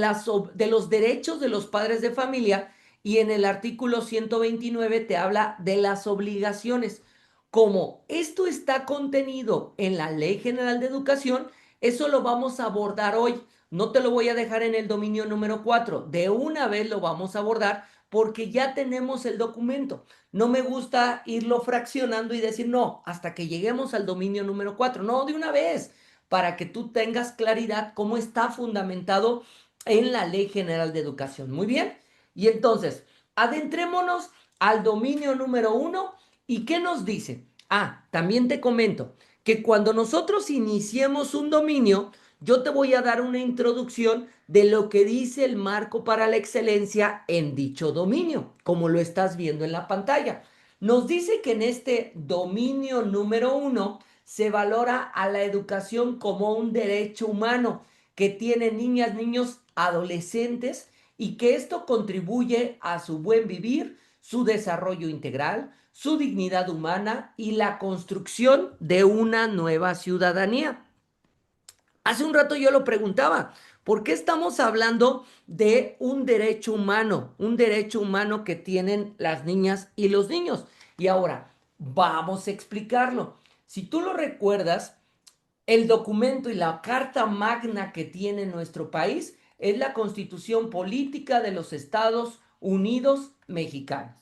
los derechos de los padres de familia y en el artículo 129 te habla de las obligaciones. Como esto está contenido en la Ley General de Educación, eso lo vamos a abordar hoy. No te lo voy a dejar en el dominio número 4. De una vez lo vamos a abordar porque ya tenemos el documento. No me gusta irlo fraccionando y decir, no, hasta que lleguemos al dominio número 4. No, de una vez, para que tú tengas claridad cómo está fundamentado en la Ley General de Educación. Muy bien. Y entonces, adentrémonos al dominio número 1. ¿Y qué nos dice? Ah, también te comento que cuando nosotros iniciemos un dominio, yo te voy a dar una introducción de lo que dice el marco para la excelencia en dicho dominio, como lo estás viendo en la pantalla. Nos dice que en este dominio número 1 se valora a la educación como un derecho humano que tienen niñas, niños, adolescentes y que esto contribuye a su buen vivir, su desarrollo integral, su dignidad humana y la construcción de una nueva ciudadanía. Hace un rato yo lo preguntaba, ¿por qué estamos hablando de un derecho humano que tienen las niñas y los niños? Y ahora, vamos a explicarlo. Si tú lo recuerdas, el documento y la carta magna que tiene nuestro país es la Constitución Política de los Estados Unidos Mexicanos.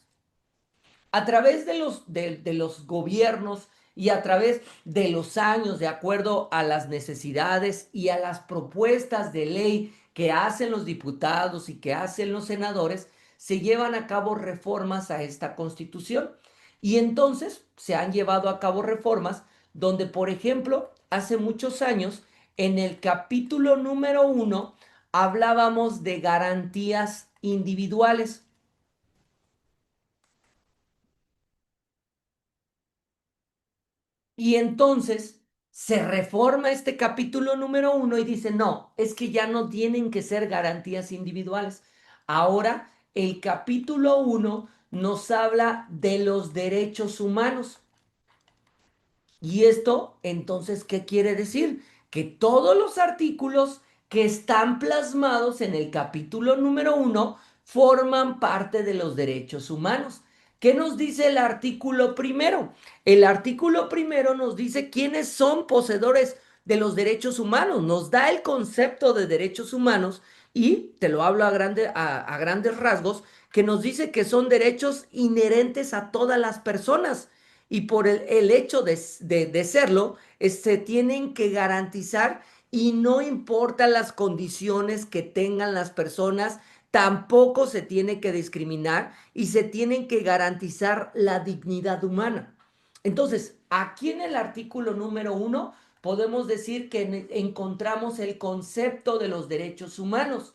A través de los gobiernos y a través de los años, de acuerdo a las necesidades y a las propuestas de ley que hacen los diputados y que hacen los senadores, se llevan a cabo reformas a esta Constitución. Y entonces se han llevado a cabo reformas donde, por ejemplo, hace muchos años, en el capítulo número 1, hablábamos de garantías individuales. Y entonces se reforma este capítulo número 1 y dice, no, es que ya no tienen que ser garantías individuales. Ahora el capítulo 1 nos habla de los derechos humanos. Y esto, entonces, ¿qué quiere decir? Que todos los artículos que están plasmados en el capítulo número 1 forman parte de los derechos humanos. ¿Qué nos dice el artículo primero? El artículo primero nos dice quiénes son poseedores de los derechos humanos, nos da el concepto de derechos humanos y te lo hablo a grandes rasgos, que nos dice que son derechos inherentes a todas las personas y por el hecho de serlo, se tienen que garantizar y no importa las condiciones que tengan las personas, tampoco se tiene que discriminar y se tienen que garantizar la dignidad humana. Entonces, aquí en el artículo número 1 podemos decir que encontramos el concepto de los derechos humanos.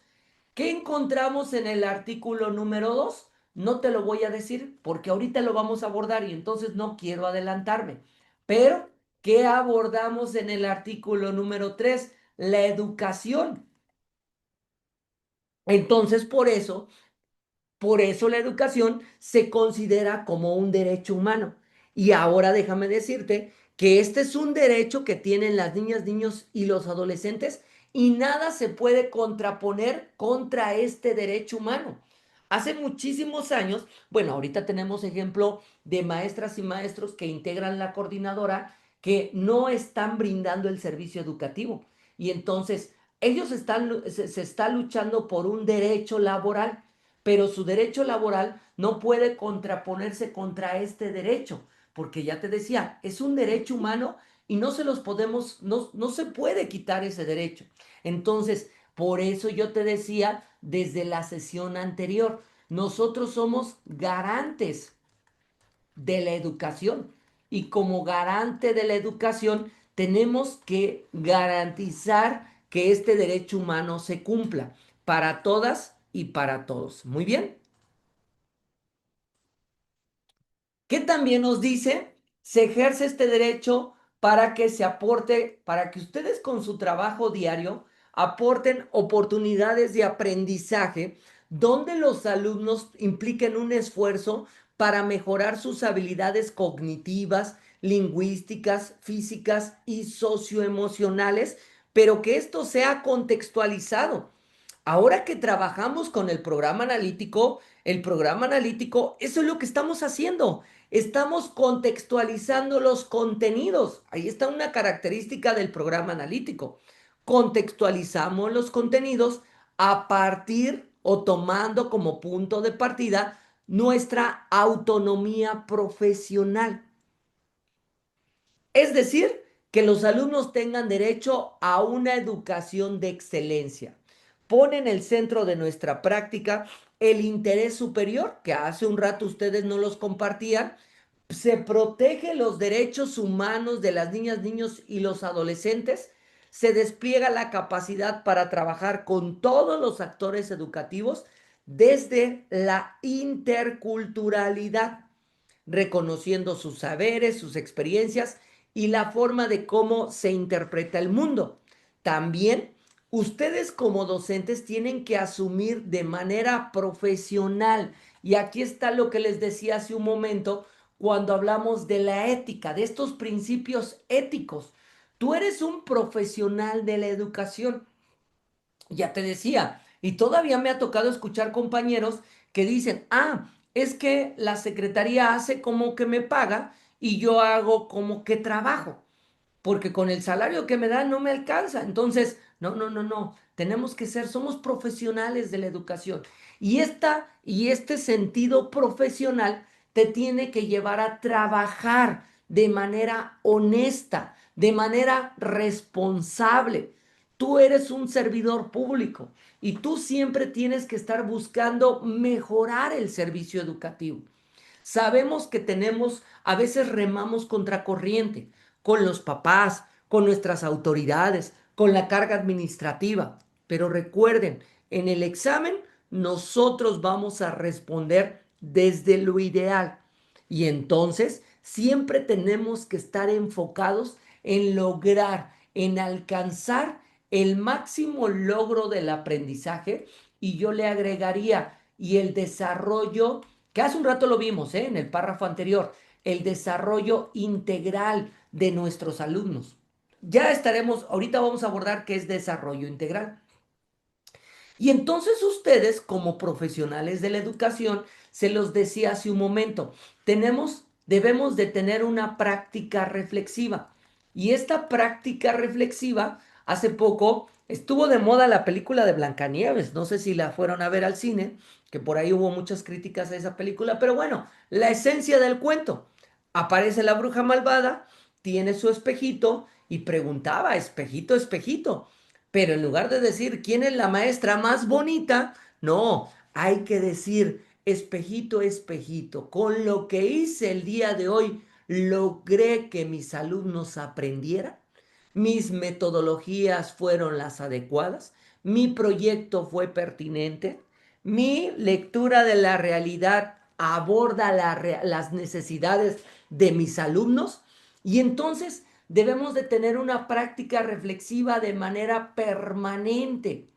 ¿Qué encontramos en el artículo número 2? No te lo voy a decir porque ahorita lo vamos a abordar y entonces no quiero adelantarme. Pero, ¿qué abordamos en el artículo número 3? La educación. Entonces, por eso la educación se considera como un derecho humano. Y ahora déjame decirte que este es un derecho que tienen las niñas, niños y los adolescentes y nada se puede contraponer contra este derecho humano. Hace muchísimos años, bueno, ahorita tenemos ejemplo de maestras y maestros que integran la coordinadora que no están brindando el servicio educativo. Y entonces ellos se está luchando por un derecho laboral, pero su derecho laboral no puede contraponerse contra este derecho, porque ya te decía, es un derecho humano y no se los podemos, no se puede quitar ese derecho. Entonces, por eso yo te decía desde la sesión anterior, nosotros somos garantes de la educación y como garante de la educación tenemos que garantizar que este derecho humano se cumpla para todas y para todos. Muy bien. ¿Qué también nos dice? Se ejerce este derecho para que se aporte, para que ustedes con su trabajo diario aporten oportunidades de aprendizaje donde los alumnos impliquen un esfuerzo para mejorar sus habilidades cognitivas, lingüísticas, físicas y socioemocionales, pero que esto sea contextualizado. Ahora que trabajamos con el programa analítico, eso es lo que estamos haciendo. Estamos contextualizando los contenidos. Ahí está una característica del programa analítico. Contextualizamos los contenidos a partir o tomando como punto de partida nuestra autonomía profesional. Es decir, que los alumnos tengan derecho a una educación de excelencia. Pone en el centro de nuestra práctica el interés superior, que hace un rato ustedes no los compartían. Se protege los derechos humanos de las niñas, niños y los adolescentes. Se despliega la capacidad para trabajar con todos los actores educativos desde la interculturalidad, reconociendo sus saberes, sus experiencias y la forma de cómo se interpreta el mundo. También ustedes como docentes tienen que asumir de manera profesional, y aquí está lo que les decía hace un momento cuando hablamos de la ética, de estos principios éticos. Tú eres un profesional de la educación, ya te decía, y todavía me ha tocado escuchar compañeros que dicen, es que la secretaría hace como que me paga y yo hago como que trabajo, porque con el salario que me dan no me alcanza. Entonces, no, no, no, no, tenemos que ser, somos profesionales de la educación. Y este sentido profesional te tiene que llevar a trabajar de manera honesta, de manera responsable. Tú eres un servidor público y tú siempre tienes que estar buscando mejorar el servicio educativo. Sabemos que a veces remamos contracorriente con los papás, con nuestras autoridades, con la carga administrativa. Pero recuerden, en el examen nosotros vamos a responder desde lo ideal. Y entonces siempre tenemos que estar enfocados en lograr, en alcanzar el máximo logro del aprendizaje. Y yo le agregaría, y el desarrollo, que hace un rato lo vimos, en el párrafo anterior, el desarrollo integral de nuestros alumnos. Ya estaremos, ahorita vamos a abordar qué es desarrollo integral. Y entonces ustedes, como profesionales de la educación, se los decía hace un momento, debemos de tener una práctica reflexiva. Y esta práctica reflexiva, hace poco estuvo de moda la película de Blancanieves. No sé si la fueron a ver al cine, que por ahí hubo muchas críticas a esa película, pero bueno, la esencia del cuento. Aparece la bruja malvada, tiene su espejito y preguntaba, espejito, espejito. Pero en lugar de decir quién es la maestra más bonita, no, hay que decir, espejito, espejito, con lo que hice el día de hoy, logré que mis alumnos aprendieran, mis metodologías fueron las adecuadas, mi proyecto fue pertinente, mi lectura de la realidad aborda las necesidades de mis alumnos, y entonces debemos de tener una práctica reflexiva de manera permanente.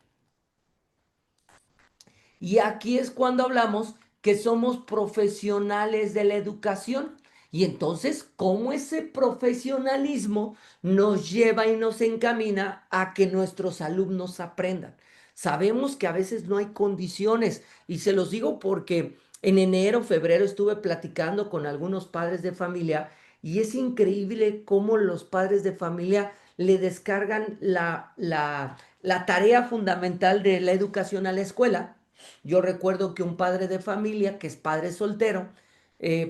Y aquí es cuando hablamos que somos profesionales de la educación. Y entonces, ¿cómo ese profesionalismo nos lleva y nos encamina a que nuestros alumnos aprendan? Sabemos que a veces no hay condiciones, y se los digo porque en enero, febrero estuve platicando con algunos padres de familia, y es increíble cómo los padres de familia le descargan la tarea fundamental de la educación a la escuela. Yo recuerdo que un padre de familia, que es padre soltero,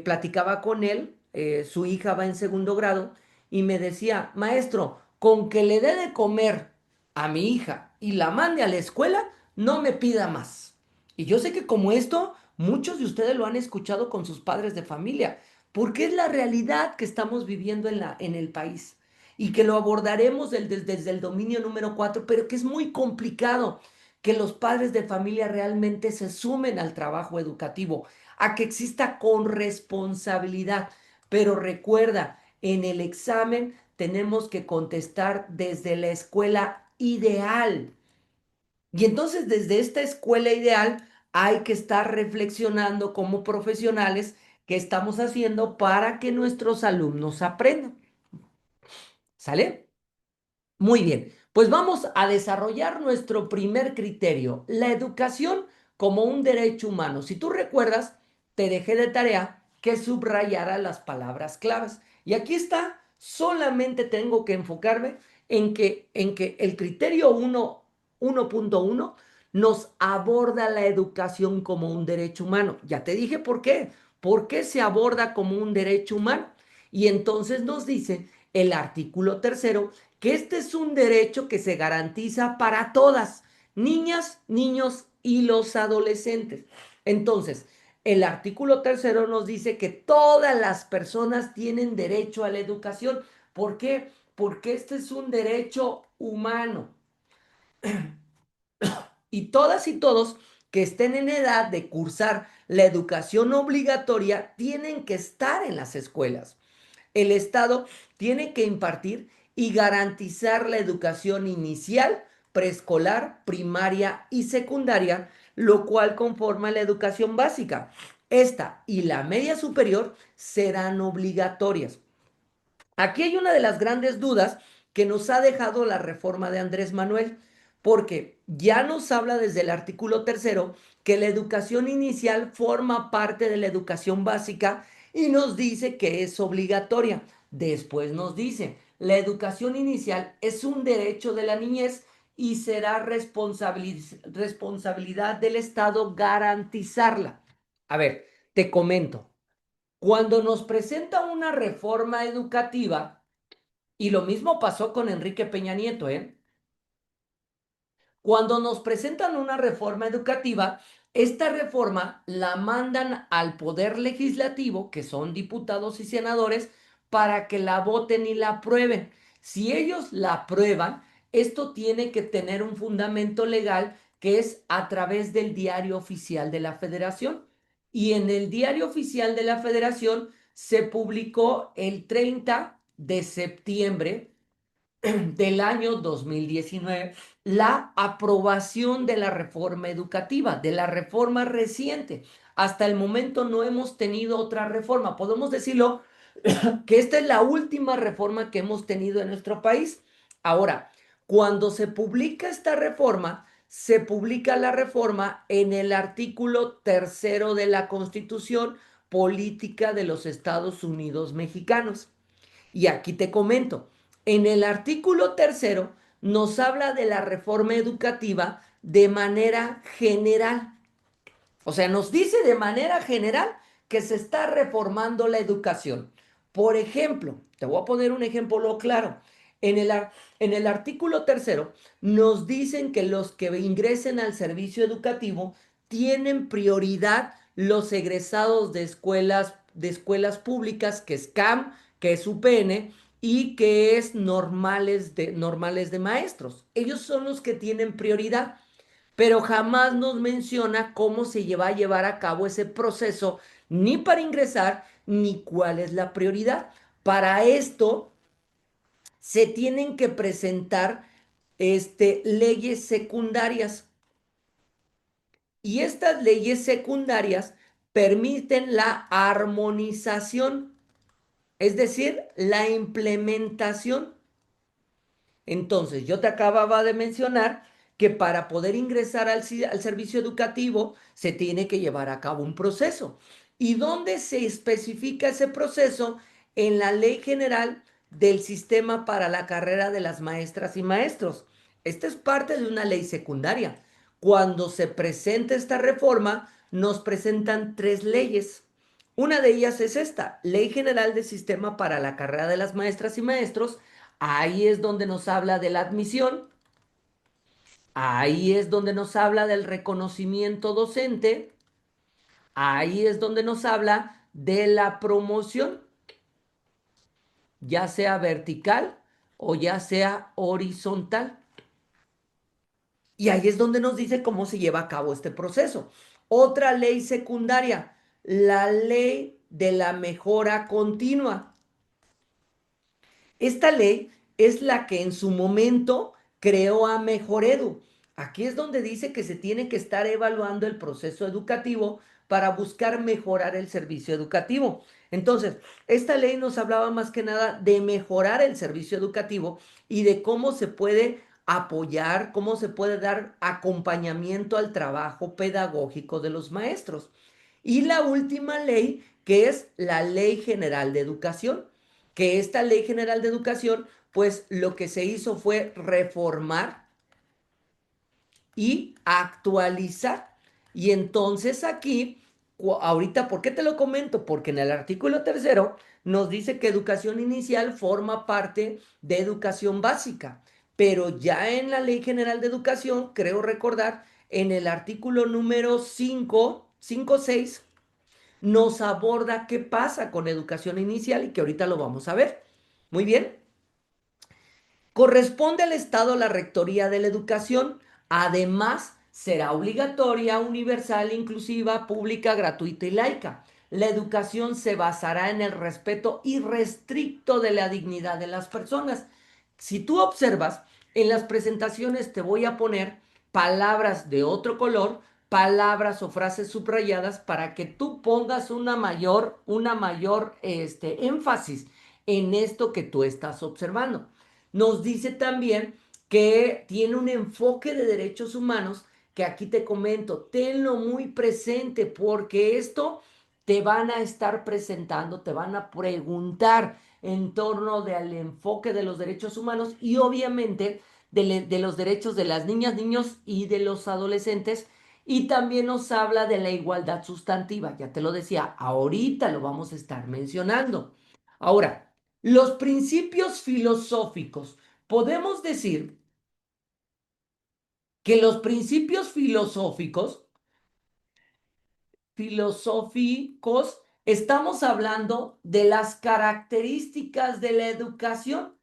platicaba con él, su hija va en segundo grado, y me decía, maestro, con que le dé de comer a mi hija y la mande a la escuela, no me pida más. Y yo sé que como esto, muchos de ustedes lo han escuchado con sus padres de familia, porque es la realidad que estamos viviendo en el país, y que lo abordaremos desde el dominio número 4, pero que es muy complicado que los padres de familia realmente se sumen al trabajo educativo, a que exista corresponsabilidad. Pero recuerda, en el examen tenemos que contestar desde la escuela ideal. Y entonces desde esta escuela ideal hay que estar reflexionando como profesionales qué estamos haciendo para que nuestros alumnos aprendan. ¿Sale? Muy bien, pues vamos a desarrollar nuestro primer criterio, la educación como un derecho humano. Si tú recuerdas, te dejé de tarea que subrayara las palabras claves. Y aquí está, solamente tengo que enfocarme en que el criterio 1.1 nos aborda la educación como un derecho humano. Ya te dije por qué. ¿Por qué se aborda como un derecho humano? Y entonces nos dice el artículo tercero que este es un derecho que se garantiza para todas, niñas, niños y los adolescentes. Entonces, el artículo tercero nos dice que todas las personas tienen derecho a la educación. ¿Por qué? Porque este es un derecho humano. Y todas y todos que estén en edad de cursar la educación obligatoria tienen que estar en las escuelas. El Estado tiene que impartir y garantizar la educación inicial, preescolar, primaria y secundaria, lo cual conforma la educación básica. Esta y la media superior serán obligatorias. Aquí hay una de las grandes dudas que nos ha dejado la reforma de Andrés Manuel, porque ya nos habla desde el artículo tercero que la educación inicial forma parte de la educación básica y nos dice que es obligatoria. Después nos dice, la educación inicial es un derecho de la niñez y será responsabilidad del Estado garantizarla. A ver, te comento. Cuando nos presenta una reforma educativa, y lo mismo pasó con Enrique Peña Nieto, ¿eh? Cuando nos presentan una reforma educativa, esta reforma la mandan al Poder Legislativo, que son diputados y senadores, para que la voten y la aprueben. Si ellos la aprueban, esto tiene que tener un fundamento legal que es a través del Diario Oficial de la Federación. Y en el Diario Oficial de la Federación se publicó el 30 de septiembre del año 2019 la aprobación de la reforma educativa, de la reforma reciente. Hasta el momento no hemos tenido otra reforma. Podemos decirlo que esta es la última reforma que hemos tenido en nuestro país. Ahora, cuando se publica esta reforma, se publica la reforma en el artículo tercero de la Constitución Política de los Estados Unidos Mexicanos. Y aquí te comento, en el artículo tercero nos habla de la reforma educativa de manera general. O sea, nos dice de manera general que se está reformando la educación. Por ejemplo, te voy a poner un ejemplo claro. En el artículo tercero nos dicen que los que ingresen al servicio educativo tienen prioridad los egresados de escuelas públicas, que es CAM, que es UPN y que es normales de maestros. Ellos son los que tienen prioridad, pero jamás nos menciona cómo se va a llevar a cabo ese proceso, ni para ingresar, ni cuál es la prioridad. Para esto se tienen que presentar leyes secundarias, y estas leyes secundarias permiten la armonización, es decir, la implementación. Entonces, yo te acababa de mencionar que para poder ingresar al servicio educativo se tiene que llevar a cabo un proceso. ¿Y dónde se especifica ese proceso? En la Ley General del Sistema para la Carrera de las Maestras y Maestros. Esta es parte de una ley secundaria. Cuando se presenta esta reforma, nos presentan tres leyes. Una de ellas es esta, Ley General del Sistema para la Carrera de las Maestras y Maestros. Ahí es donde nos habla de la admisión, ahí es donde nos habla del reconocimiento docente, ahí es donde nos habla de la promoción, ya sea vertical o ya sea horizontal. Y ahí es donde nos dice cómo se lleva a cabo este proceso. Otra ley secundaria, la ley de la mejora continua. Esta ley es la que en su momento creó a Mejoredu. Aquí es donde dice que se tiene que estar evaluando el proceso educativo para buscar mejorar el servicio educativo. Entonces, esta ley nos hablaba más que nada de mejorar el servicio educativo y de cómo se puede apoyar, cómo se puede dar acompañamiento al trabajo pedagógico de los maestros. Y la última ley, que es la Ley General de Educación, que esta Ley General de Educación, pues lo que se hizo fue reformar y actualizar. Y entonces aquí, ahorita, ¿por qué te lo comento? Porque en el artículo 3º nos dice que educación inicial forma parte de educación básica, pero ya en la Ley General de Educación, creo recordar, en el artículo número 6, nos aborda qué pasa con educación inicial y que ahorita lo vamos a ver. Muy bien. Corresponde al Estado la rectoría de la educación. Además, será obligatoria, universal, inclusiva, pública, gratuita y laica. La educación se basará en el respeto irrestricto de la dignidad de las personas. Si tú observas, en las presentaciones te voy a poner palabras de otro color, palabras o frases subrayadas para que tú pongas una mayor énfasis en esto que tú estás observando. Nos dice también que tiene un enfoque de derechos humanos que aquí te comento, tenlo muy presente porque esto te van a estar presentando, te van a preguntar en torno del enfoque de los derechos humanos y obviamente de los derechos de las niñas, niños y de los adolescentes. Y también nos habla de la igualdad sustantiva, ya te lo decía, ahorita lo vamos a estar mencionando. Ahora, los principios filosóficos. Podemos decir que los principios filosóficos, estamos hablando de las características de la educación.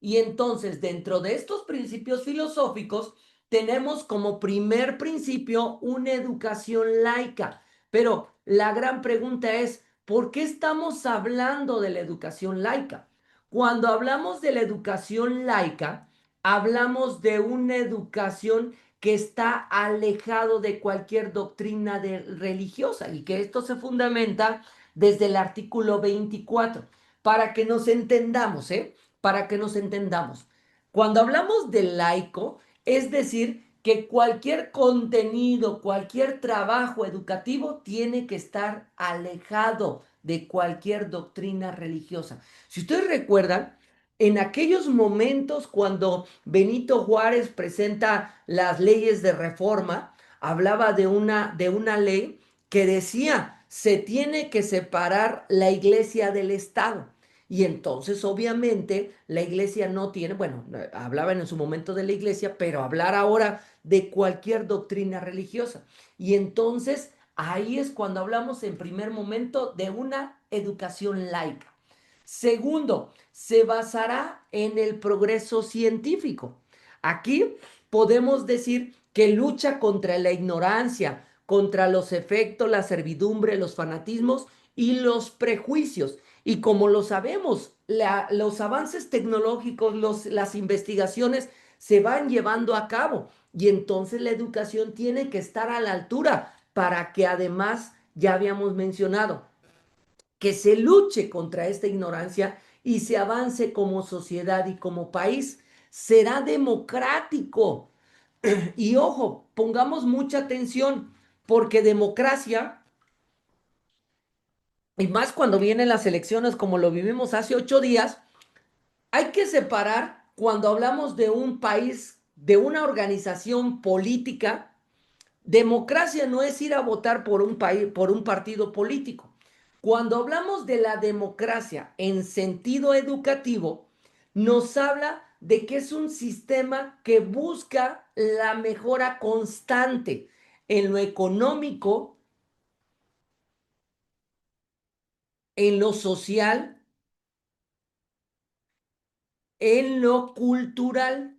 Y entonces, dentro de estos principios filosóficos, tenemos como primer principio una educación laica. Pero la gran pregunta es, ¿por qué estamos hablando de la educación laica? Cuando hablamos de la educación laica, hablamos de una educación que está alejado de cualquier doctrina religiosa y que esto se fundamenta desde el artículo 24. Para que nos entendamos, ¿eh? Para que nos entendamos. Cuando hablamos de laico, es decir, que cualquier contenido, cualquier trabajo educativo tiene que estar alejado de cualquier doctrina religiosa. Si ustedes recuerdan, en aquellos momentos cuando Benito Juárez presenta las leyes de reforma, hablaba de una ley que decía, se tiene que separar la iglesia del Estado. Y entonces, obviamente, la iglesia no tiene, bueno, hablaban en su momento de la iglesia, pero hablar ahora de cualquier doctrina religiosa. Y entonces, ahí es cuando hablamos en primer momento de una educación laica. Segundo, se basará en el progreso científico. Aquí podemos decir que lucha contra la ignorancia, contra los efectos, la servidumbre, los fanatismos y los prejuicios. Y como lo sabemos, los avances tecnológicos, las investigaciones se van llevando a cabo y entonces la educación tiene que estar a la altura para que además, ya habíamos mencionado, que se luche contra esta ignorancia y se avance como sociedad y como país. Será democrático. Y ojo, pongamos mucha atención, porque democracia, y más cuando vienen las elecciones como lo vivimos hace 8 días, hay que separar cuando hablamos de un país, de una organización política. Democracia no es ir a votar por un país, por un partido político. Cuando hablamos de la democracia en sentido educativo, nos habla de que es un sistema que busca la mejora constante en lo económico, en lo social, en lo cultural.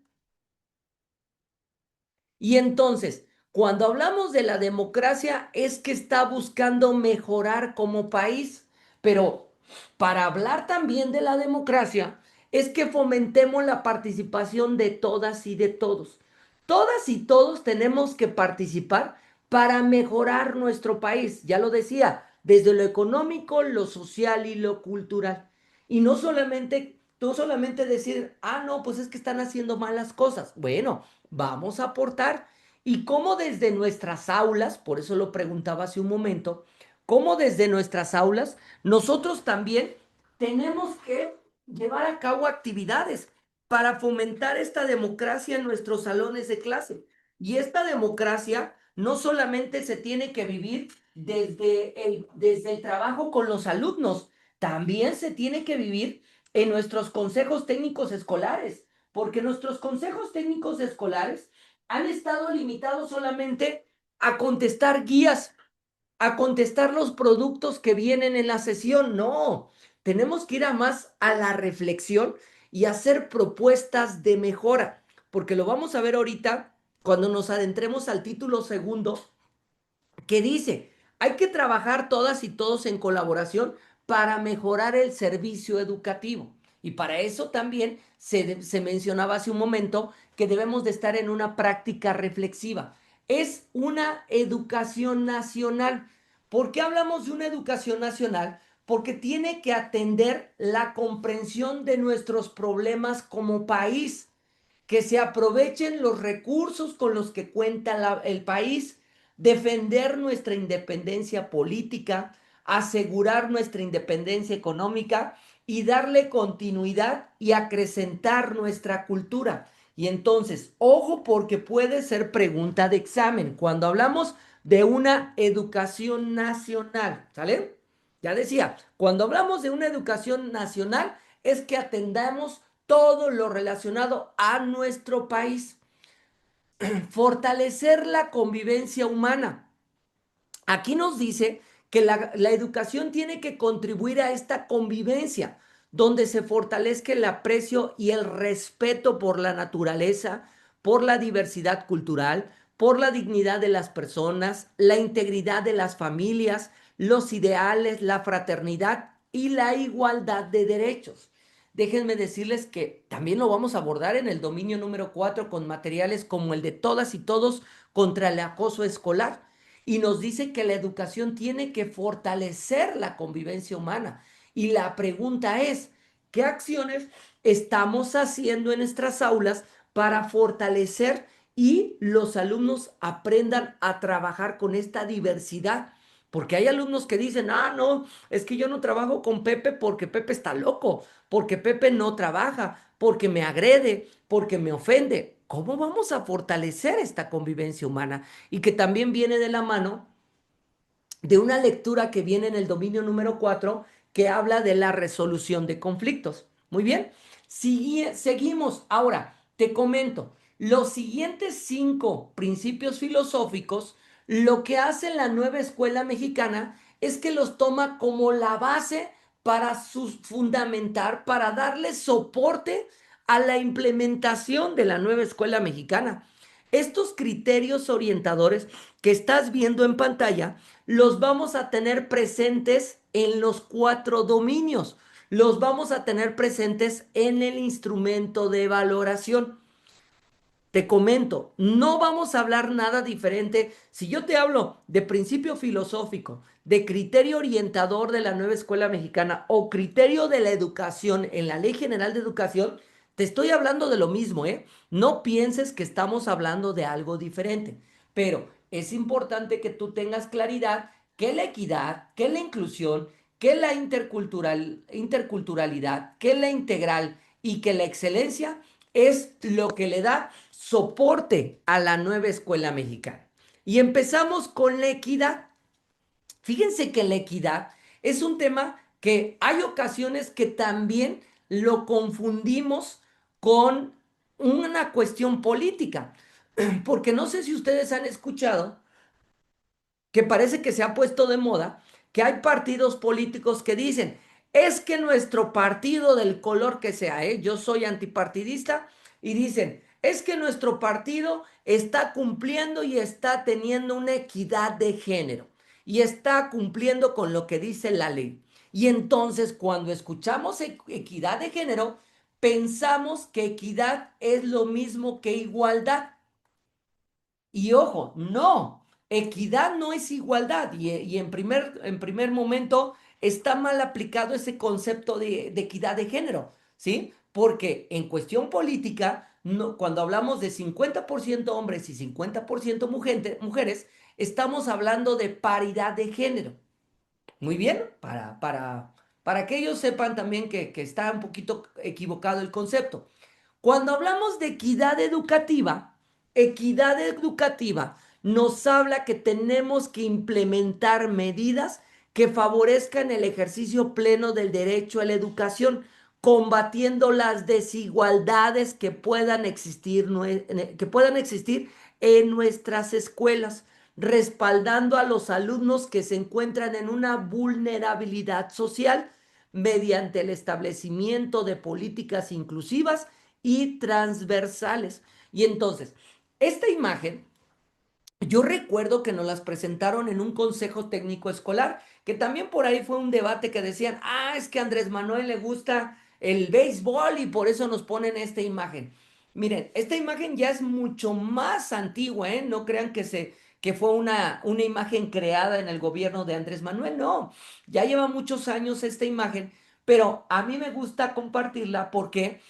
Y entonces, cuando hablamos de la democracia, es que está buscando mejorar como país, Pero para hablar también de la democracia, es que fomentemos la participación de todas y de todos. Todas y todos tenemos que participar para mejorar nuestro país. Ya lo decía, desde lo económico, lo social y lo cultural. Y no solamente decir, no, pues es que están haciendo malas cosas. Bueno, vamos a aportar. Y cómo desde nuestras aulas, por eso lo preguntaba hace un momento, cómo desde nuestras aulas nosotros también tenemos que llevar a cabo actividades para fomentar esta democracia en nuestros salones de clase. Y esta democracia no solamente se tiene que vivir desde el trabajo con los alumnos, también se tiene que vivir en nuestros consejos técnicos escolares, porque nuestros consejos técnicos escolares han estado limitados solamente a contestar guías, a contestar los productos que vienen en la sesión. No, tenemos que ir a más a la reflexión y hacer propuestas de mejora, porque lo vamos a ver ahorita cuando nos adentremos al título segundo, que dice, hay que trabajar todas y todos en colaboración para mejorar el servicio educativo. Y para eso también se mencionaba hace un momento que debemos de estar en una práctica reflexiva. Es una educación nacional. ¿Por qué hablamos de una educación nacional? Porque tiene que atender la comprensión de nuestros problemas como país, que se aprovechen los recursos con los que cuenta el país, defender nuestra independencia política, asegurar nuestra independencia económica y darle continuidad y acrecentar nuestra cultura. Y entonces, ojo, porque puede ser pregunta de examen cuando hablamos de una educación nacional, ¿sale? Ya decía, cuando hablamos de una educación nacional es que atendamos todo lo relacionado a nuestro país. Fortalecer la convivencia humana. Aquí nos dice que la educación tiene que contribuir a esta convivencia, donde se fortalezca el aprecio y el respeto por la naturaleza, por la diversidad cultural, por la dignidad de las personas, la integridad de las familias, los ideales, la fraternidad y la igualdad de derechos. Déjenme decirles que también lo vamos a abordar en el dominio número 4 con materiales como el de todas y todos contra el acoso escolar. Y nos dice que la educación tiene que fortalecer la convivencia humana. Y la pregunta es, ¿qué acciones estamos haciendo en nuestras aulas para fortalecer y los alumnos aprendan a trabajar con esta diversidad? Porque hay alumnos que dicen, no, es que yo no trabajo con Pepe porque Pepe está loco, porque Pepe no trabaja, porque me agrede, porque me ofende. ¿Cómo vamos a fortalecer esta convivencia humana? Y que también viene de la mano de una lectura que viene en el dominio número 4 que habla de la resolución de conflictos. Muy bien, seguimos. Ahora, te comento, los siguientes 5 principios filosóficos, lo que hace la nueva escuela mexicana es que los toma como la base para fundamentar, para darle soporte a la implementación de la nueva escuela mexicana. Estos criterios orientadores que estás viendo en pantalla los vamos a tener presentes en los 4 dominios. Los vamos a tener presentes en el instrumento de valoración. Te comento, no vamos a hablar nada diferente. Si yo te hablo de principio filosófico, de criterio orientador de la nueva escuela mexicana o criterio de la educación en la Ley General de Educación, te estoy hablando de lo mismo, ¿eh? No pienses que estamos hablando de algo diferente, pero es importante que tú tengas claridad que la equidad, que la inclusión, que la interculturalidad, que la integral y que la excelencia es lo que le da soporte a la nueva escuela mexicana. Y empezamos con la equidad. Fíjense que la equidad es un tema que hay ocasiones que también lo confundimos con una cuestión política, porque no sé si ustedes han escuchado que parece que se ha puesto de moda, que hay partidos políticos que dicen, es que nuestro partido del color que sea, yo soy antipartidista, y dicen, es que nuestro partido está cumpliendo y está teniendo una equidad de género y está cumpliendo con lo que dice la ley. Y entonces cuando escuchamos equidad de género, pensamos que equidad es lo mismo que igualdad. Y ojo, no, equidad no es igualdad. Y en primer momento está mal aplicado ese concepto de equidad de género, ¿sí? Porque en cuestión política, cuando hablamos de 50% hombres y 50% mujeres, estamos hablando de paridad de género. Muy bien, para que ellos sepan también que está un poquito equivocado el concepto. Cuando hablamos de equidad educativa nos habla que tenemos que implementar medidas que favorezcan el ejercicio pleno del derecho a la educación, combatiendo las desigualdades que puedan existir en nuestras escuelas, respaldando a los alumnos que se encuentran en una vulnerabilidad social mediante el establecimiento de políticas inclusivas y transversales. Y entonces, esta imagen, yo recuerdo que nos las presentaron en un consejo técnico escolar, que también por ahí fue un debate que decían, es que a Andrés Manuel le gusta el béisbol y por eso nos ponen esta imagen. Miren, esta imagen ya es mucho más antigua, ¿eh? No crean que fue una imagen creada en el gobierno de Andrés Manuel, no, ya lleva muchos años esta imagen, pero a mí me gusta compartirla porque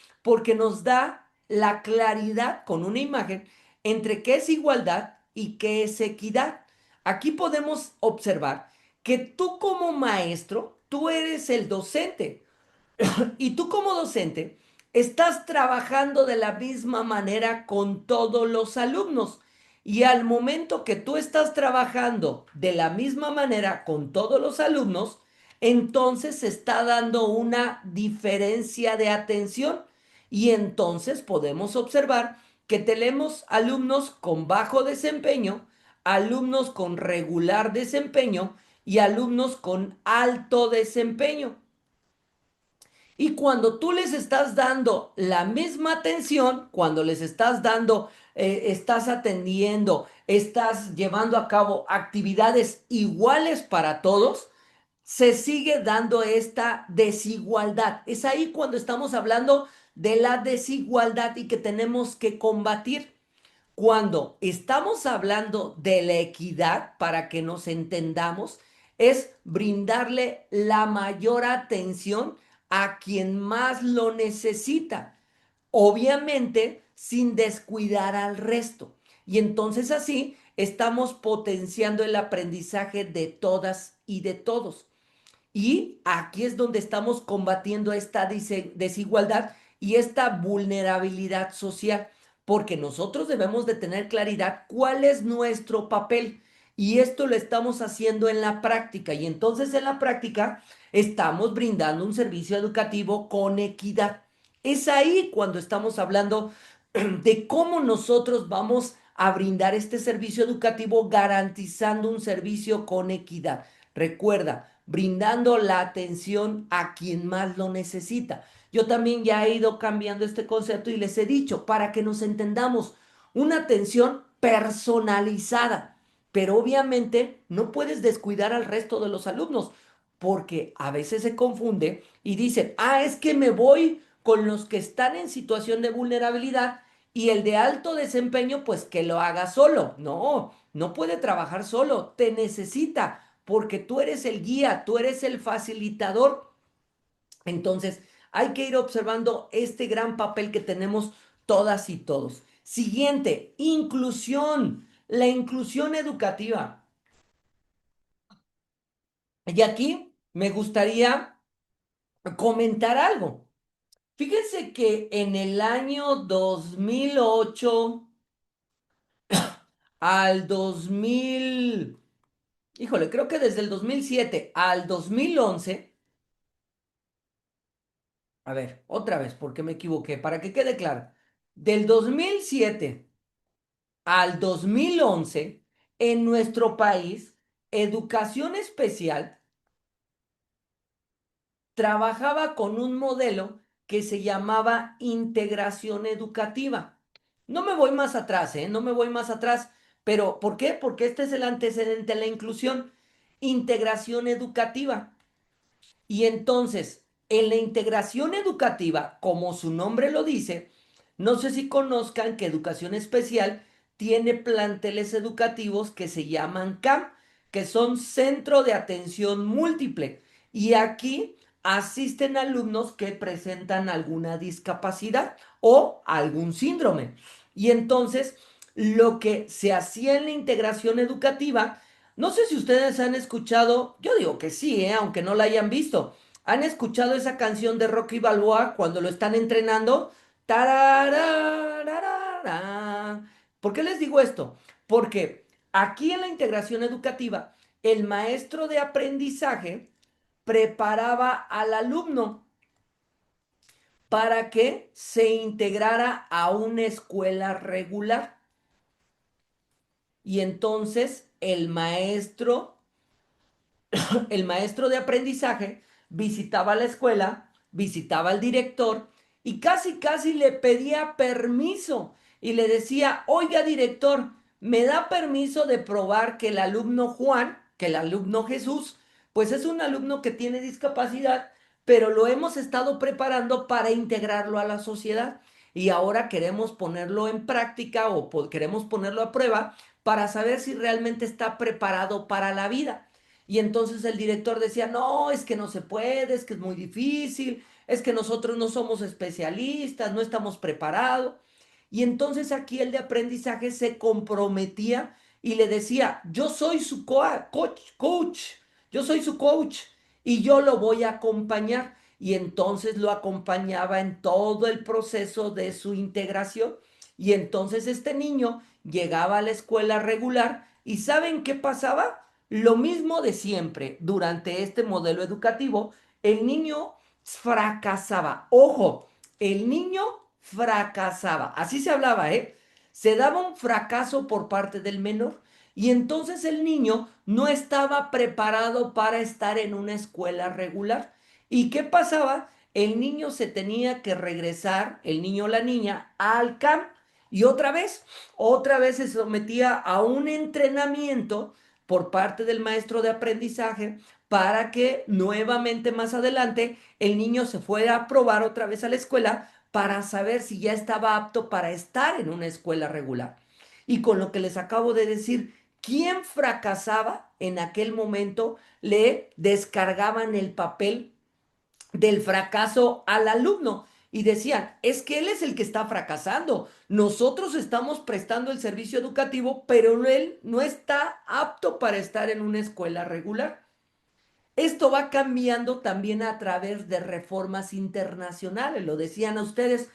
nos da la claridad con una imagen entre qué es igualdad y qué es equidad. Aquí podemos observar que tú como maestro, tú eres el docente y tú como docente estás trabajando de la misma manera con todos los alumnos. Y al momento que tú estás trabajando de la misma manera con todos los alumnos, entonces se está dando una diferencia de atención. Y entonces podemos observar que tenemos alumnos con bajo desempeño, alumnos con regular desempeño y alumnos con alto desempeño. Y cuando tú les estás dando la misma atención, cuando les estás dando, estás atendiendo, estás llevando a cabo actividades iguales para todos, se sigue dando esta desigualdad. Es ahí cuando estamos hablando de la desigualdad y que tenemos que combatir. Cuando estamos hablando de la equidad, para que nos entendamos, es brindarle la mayor atención a quien más lo necesita, obviamente sin descuidar al resto. Y entonces así estamos potenciando el aprendizaje de todas y de todos. Y aquí es donde estamos combatiendo esta desigualdad y esta vulnerabilidad social, porque nosotros debemos de tener claridad cuál es nuestro papel. Y esto lo estamos haciendo en la práctica. Y entonces en la práctica estamos brindando un servicio educativo con equidad. Es ahí cuando estamos hablando de cómo nosotros vamos a brindar este servicio educativo garantizando un servicio con equidad. Recuerda, brindando la atención a quien más lo necesita. Yo también ya he ido cambiando este concepto y les he dicho, para que nos entendamos, una atención personalizada, pero obviamente no puedes descuidar al resto de los alumnos, porque a veces se confunde y dicen, es que me voy con los que están en situación de vulnerabilidad y el de alto desempeño, pues que lo haga solo. No, no puede trabajar solo, te necesita porque tú eres el guía, tú eres el facilitador. Entonces, hay que ir observando este gran papel que tenemos todas y todos. Siguiente, inclusión, la inclusión educativa. Y aquí me gustaría comentar algo. Fíjense que en el año 2008 al 2000, híjole, creo que desde el 2007 al 2011. A ver, otra vez, porque me equivoqué, para que quede claro. Del 2007 al 2011, en nuestro país, Educación Especial trabajaba con un modelo que se llamaba integración educativa. No me voy más atrás, ¿eh? No me voy más atrás. Pero, ¿por qué? Porque este es el antecedente de la inclusión. Integración educativa. Y entonces, en la integración educativa, como su nombre lo dice, no sé si conozcan que Educación Especial tiene planteles educativos que se llaman CAM, que son Centro de Atención Múltiple. Y aquí asisten alumnos que presentan alguna discapacidad o algún síndrome. Y entonces, lo que se hacía en la integración educativa, no sé si ustedes han escuchado, yo digo que sí, aunque no la hayan visto. ¿Han escuchado esa canción de Rocky Balboa cuando lo están entrenando? Tararararara. ¿Por qué les digo esto? Porque aquí en la integración educativa, el maestro de aprendizaje preparaba al alumno para que se integrara a una escuela regular. Y entonces el maestro de aprendizaje visitaba la escuela, visitaba al director y casi, casi le pedía permiso y le decía, oiga director, ¿me da permiso de probar que el alumno Juan, que el alumno Jesús, pues es un alumno que tiene discapacidad, pero lo hemos estado preparando para integrarlo a la sociedad y ahora queremos ponerlo en práctica o queremos ponerlo a prueba para saber si realmente está preparado para la vida? Y entonces el director decía, no, es que no se puede, es que es muy difícil, es que nosotros no somos especialistas, no estamos preparados. Y entonces aquí el de aprendizaje se comprometía y le decía, yo soy su coach, yo soy su coach y yo lo voy a acompañar. Y entonces lo acompañaba en todo el proceso de su integración. Y entonces este niño llegaba a la escuela regular y ¿saben qué pasaba? Lo mismo de siempre, durante este modelo educativo, el niño fracasaba. Ojo, el niño fracasaba. Así se hablaba, ¿eh? Se daba un fracaso por parte del menor y entonces el niño no estaba preparado para estar en una escuela regular. ¿Y qué pasaba? El niño se tenía que regresar, el niño o la niña, al camp y otra vez se sometía a un entrenamiento por parte del maestro de aprendizaje para que nuevamente más adelante el niño se fuera a probar otra vez a la escuela para saber si ya estaba apto para estar en una escuela regular. Y con lo que les acabo de decir, ¿quién fracasaba en aquel momento? Le descargaban el papel del fracaso al alumno y decían, es que él es el que está fracasando. Nosotros estamos prestando el servicio educativo, pero él no está apto para estar en una escuela regular. Esto va cambiando también a través de reformas internacionales, lo decían a ustedes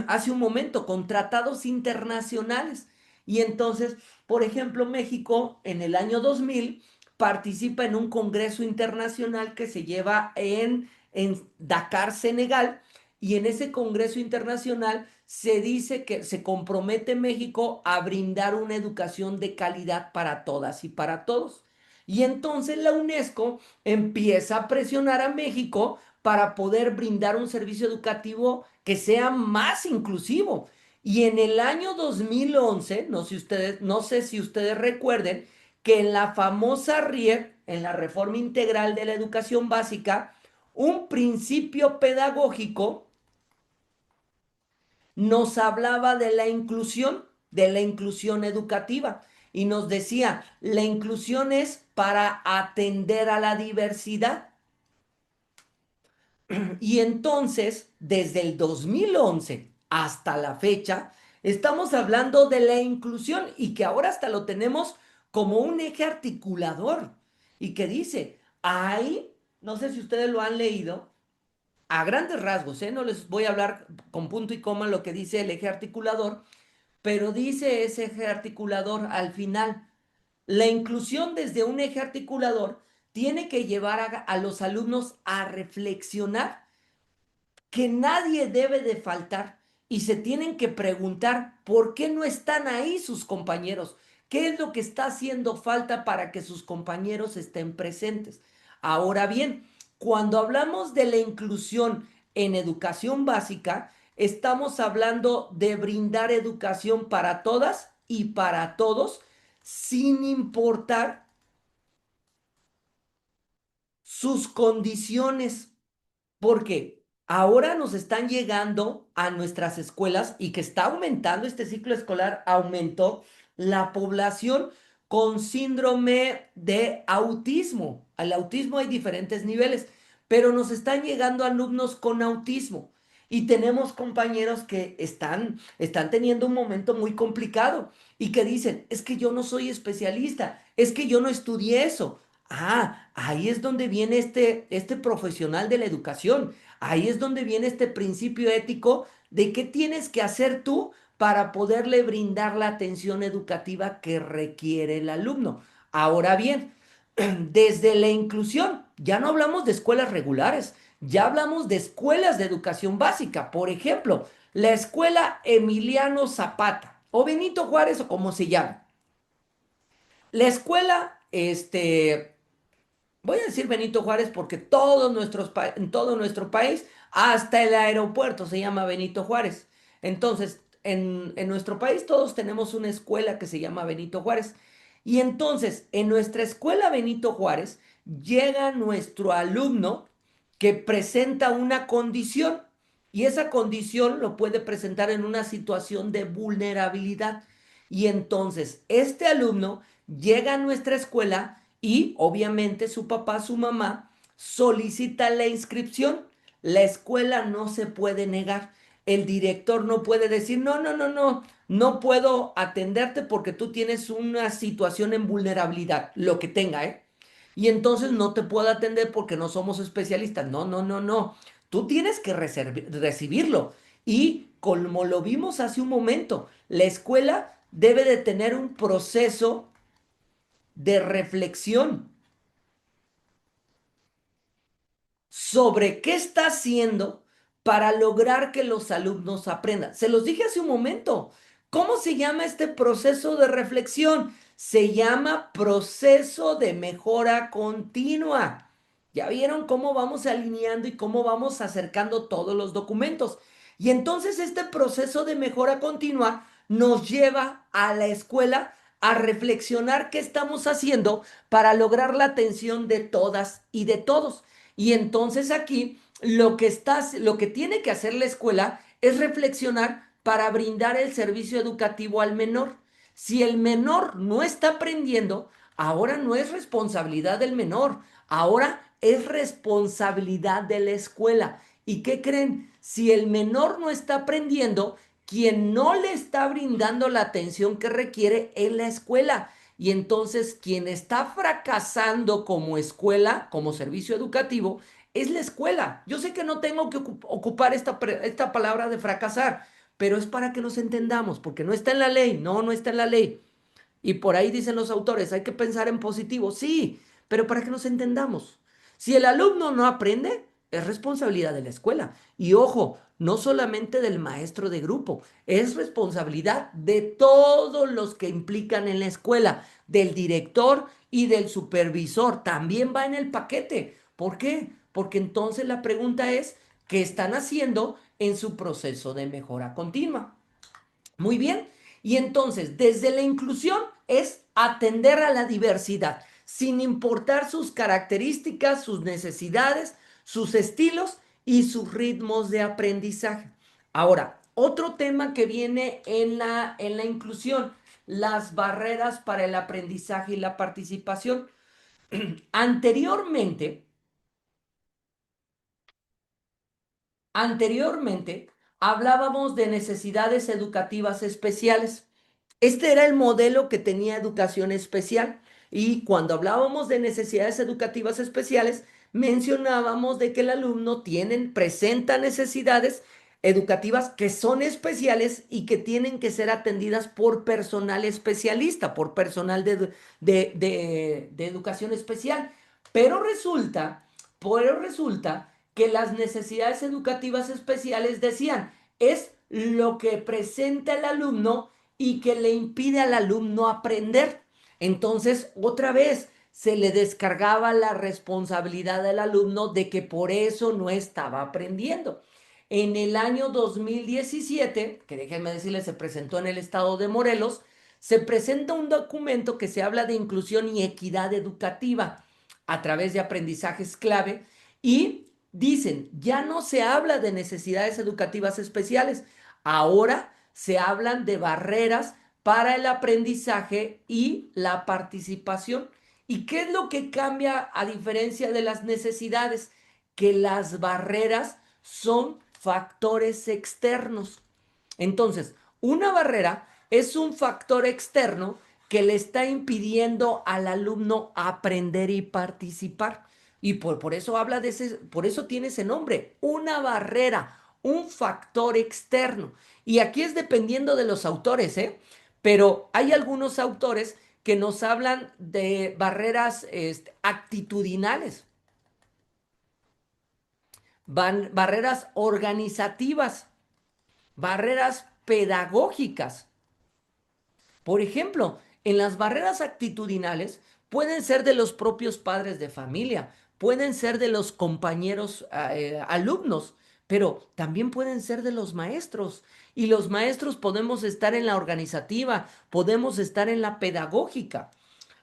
hace un momento, con tratados internacionales. Y entonces, por ejemplo, México en el año 2000 participa en un congreso internacional que se lleva en Dakar, Senegal, y en ese congreso internacional se dice que se compromete México a brindar una educación de calidad para todas y para todos. Y entonces la UNESCO empieza a presionar a México para poder brindar un servicio educativo que sea más inclusivo. Y en el año 2011, no sé si ustedes recuerden, que en la famosa RIE, en la Reforma Integral de la Educación Básica, un principio pedagógico nos hablaba de la inclusión educativa, y nos decía, la inclusión es para atender a la diversidad. Y entonces, desde el 2011 hasta la fecha, estamos hablando de la inclusión y que ahora hasta lo tenemos como un eje articulador y que dice, hay, no sé si ustedes lo han leído, a grandes rasgos, ¿eh? No les voy a hablar con punto y coma lo que dice el eje articulador, pero dice ese eje articulador al final, la inclusión desde un eje articulador tiene que llevar a los alumnos a reflexionar que nadie debe de faltar y se tienen que preguntar por qué no están ahí sus compañeros, qué es lo que está haciendo falta para que sus compañeros estén presentes. Ahora bien, cuando hablamos de la inclusión en educación básica, estamos hablando de brindar educación para todas y para todos, sin importar sus condiciones, porque ahora nos están llegando a nuestras escuelas y que está aumentando este ciclo escolar, aumentó la población con síndrome de autismo. Al autismo hay diferentes niveles, pero nos están llegando alumnos con autismo y tenemos compañeros que están teniendo un momento muy complicado y que dicen, es que yo no soy especialista, es que yo no estudié eso. Ah, ahí es donde viene este profesional de la educación. Ahí es donde viene este principio ético de qué tienes que hacer tú para poderle brindar la atención educativa que requiere el alumno. Ahora bien, desde la inclusión, ya no hablamos de escuelas regulares, ya hablamos de escuelas de educación básica. Por ejemplo, la escuela Emiliano Zapata o Benito Juárez o como se llama. La escuela, voy a decir Benito Juárez porque en todo nuestro país, hasta el aeropuerto se llama Benito Juárez. Entonces, en nuestro país todos tenemos una escuela que se llama Benito Juárez. Y entonces, en nuestra escuela Benito Juárez, llega nuestro alumno que presenta una condición y esa condición lo puede presentar en una situación de vulnerabilidad. Y entonces, este alumno llega a nuestra escuela y obviamente su papá, su mamá, solicita la inscripción. La escuela no se puede negar. El director no puede decir, no, no, no, no, no puedo atenderte porque tú tienes una situación en vulnerabilidad, lo que tenga, ¿eh? Y entonces no te puedo atender porque no somos especialistas. No, no, no, no. Tú tienes que recibirlo. Y como lo vimos hace un momento, la escuela debe de tener un proceso de reflexión sobre qué está haciendo para lograr que los alumnos aprendan. Se los dije hace un momento. ¿Cómo se llama este proceso de reflexión? Se llama proceso de mejora continua. Ya vieron cómo vamos alineando y cómo vamos acercando todos los documentos. Y entonces este proceso de mejora continua nos lleva a la escuela a reflexionar qué estamos haciendo para lograr la atención de todas y de todos. Y entonces aquí lo que tiene que hacer la escuela es reflexionar para brindar el servicio educativo al menor. Si el menor no está aprendiendo, ahora no es responsabilidad del menor, ahora es responsabilidad de la escuela. ¿Y qué creen? Si el menor no está aprendiendo, quien no le está brindando la atención que requiere es la escuela. Y entonces quien está fracasando como escuela, como servicio educativo, es la escuela. Yo sé que no tengo que ocupar esta palabra de fracasar, pero es para que nos entendamos, porque no está en la ley, no está en la ley. Y por ahí dicen los autores, hay que pensar en positivo, sí, pero para que nos entendamos. Si el alumno no aprende, es responsabilidad de la escuela. Y ojo, no solamente del maestro de grupo, es responsabilidad de todos los que implican en la escuela, del director y del supervisor. También va en el paquete. ¿Por qué? Porque entonces la pregunta es, ¿qué están haciendo en su proceso de mejora continua? Muy bien. Y entonces, desde la inclusión es atender a la diversidad, sin importar sus características, sus necesidades, sus estilos y sus ritmos de aprendizaje. Ahora, otro tema que viene en la inclusión, las barreras para el aprendizaje y la participación. Anteriormente, Anteriormente hablábamos de necesidades educativas especiales. Este era el modelo que tenía educación especial y cuando hablábamos de necesidades educativas especiales mencionábamos de que el alumno presenta necesidades educativas que son especiales y que tienen que ser atendidas por personal especialista, por personal de educación especial. Pero resulta que las necesidades educativas especiales decían, es lo que presenta el alumno y que le impide al alumno aprender. Entonces, otra vez, se le descargaba la responsabilidad al alumno de que por eso no estaba aprendiendo. En el año 2017, que déjenme decirles, se presentó en el estado de Morelos, se presenta un documento que se habla de inclusión y equidad educativa. a través de aprendizajes clave y dicen, ya no se habla de necesidades educativas especiales, ahora se hablan de barreras para el aprendizaje y la participación. ¿Y qué es lo que cambia a diferencia de las necesidades? Que las barreras son factores externos. Entonces, una barrera es un factor externo que le está impidiendo al alumno aprender y participar. Y por eso habla de ese, por eso tiene ese nombre, una barrera, un factor externo. Y aquí es dependiendo de los autores, ¿eh? Pero hay algunos autores que nos hablan de barreras actitudinales, barreras organizativas, barreras pedagógicas. Por ejemplo, en las barreras actitudinales pueden ser de los propios padres de familia, pueden ser de los compañeros alumnos, pero también pueden ser de los maestros. Y los maestros podemos estar en la organizativa, podemos estar en la pedagógica.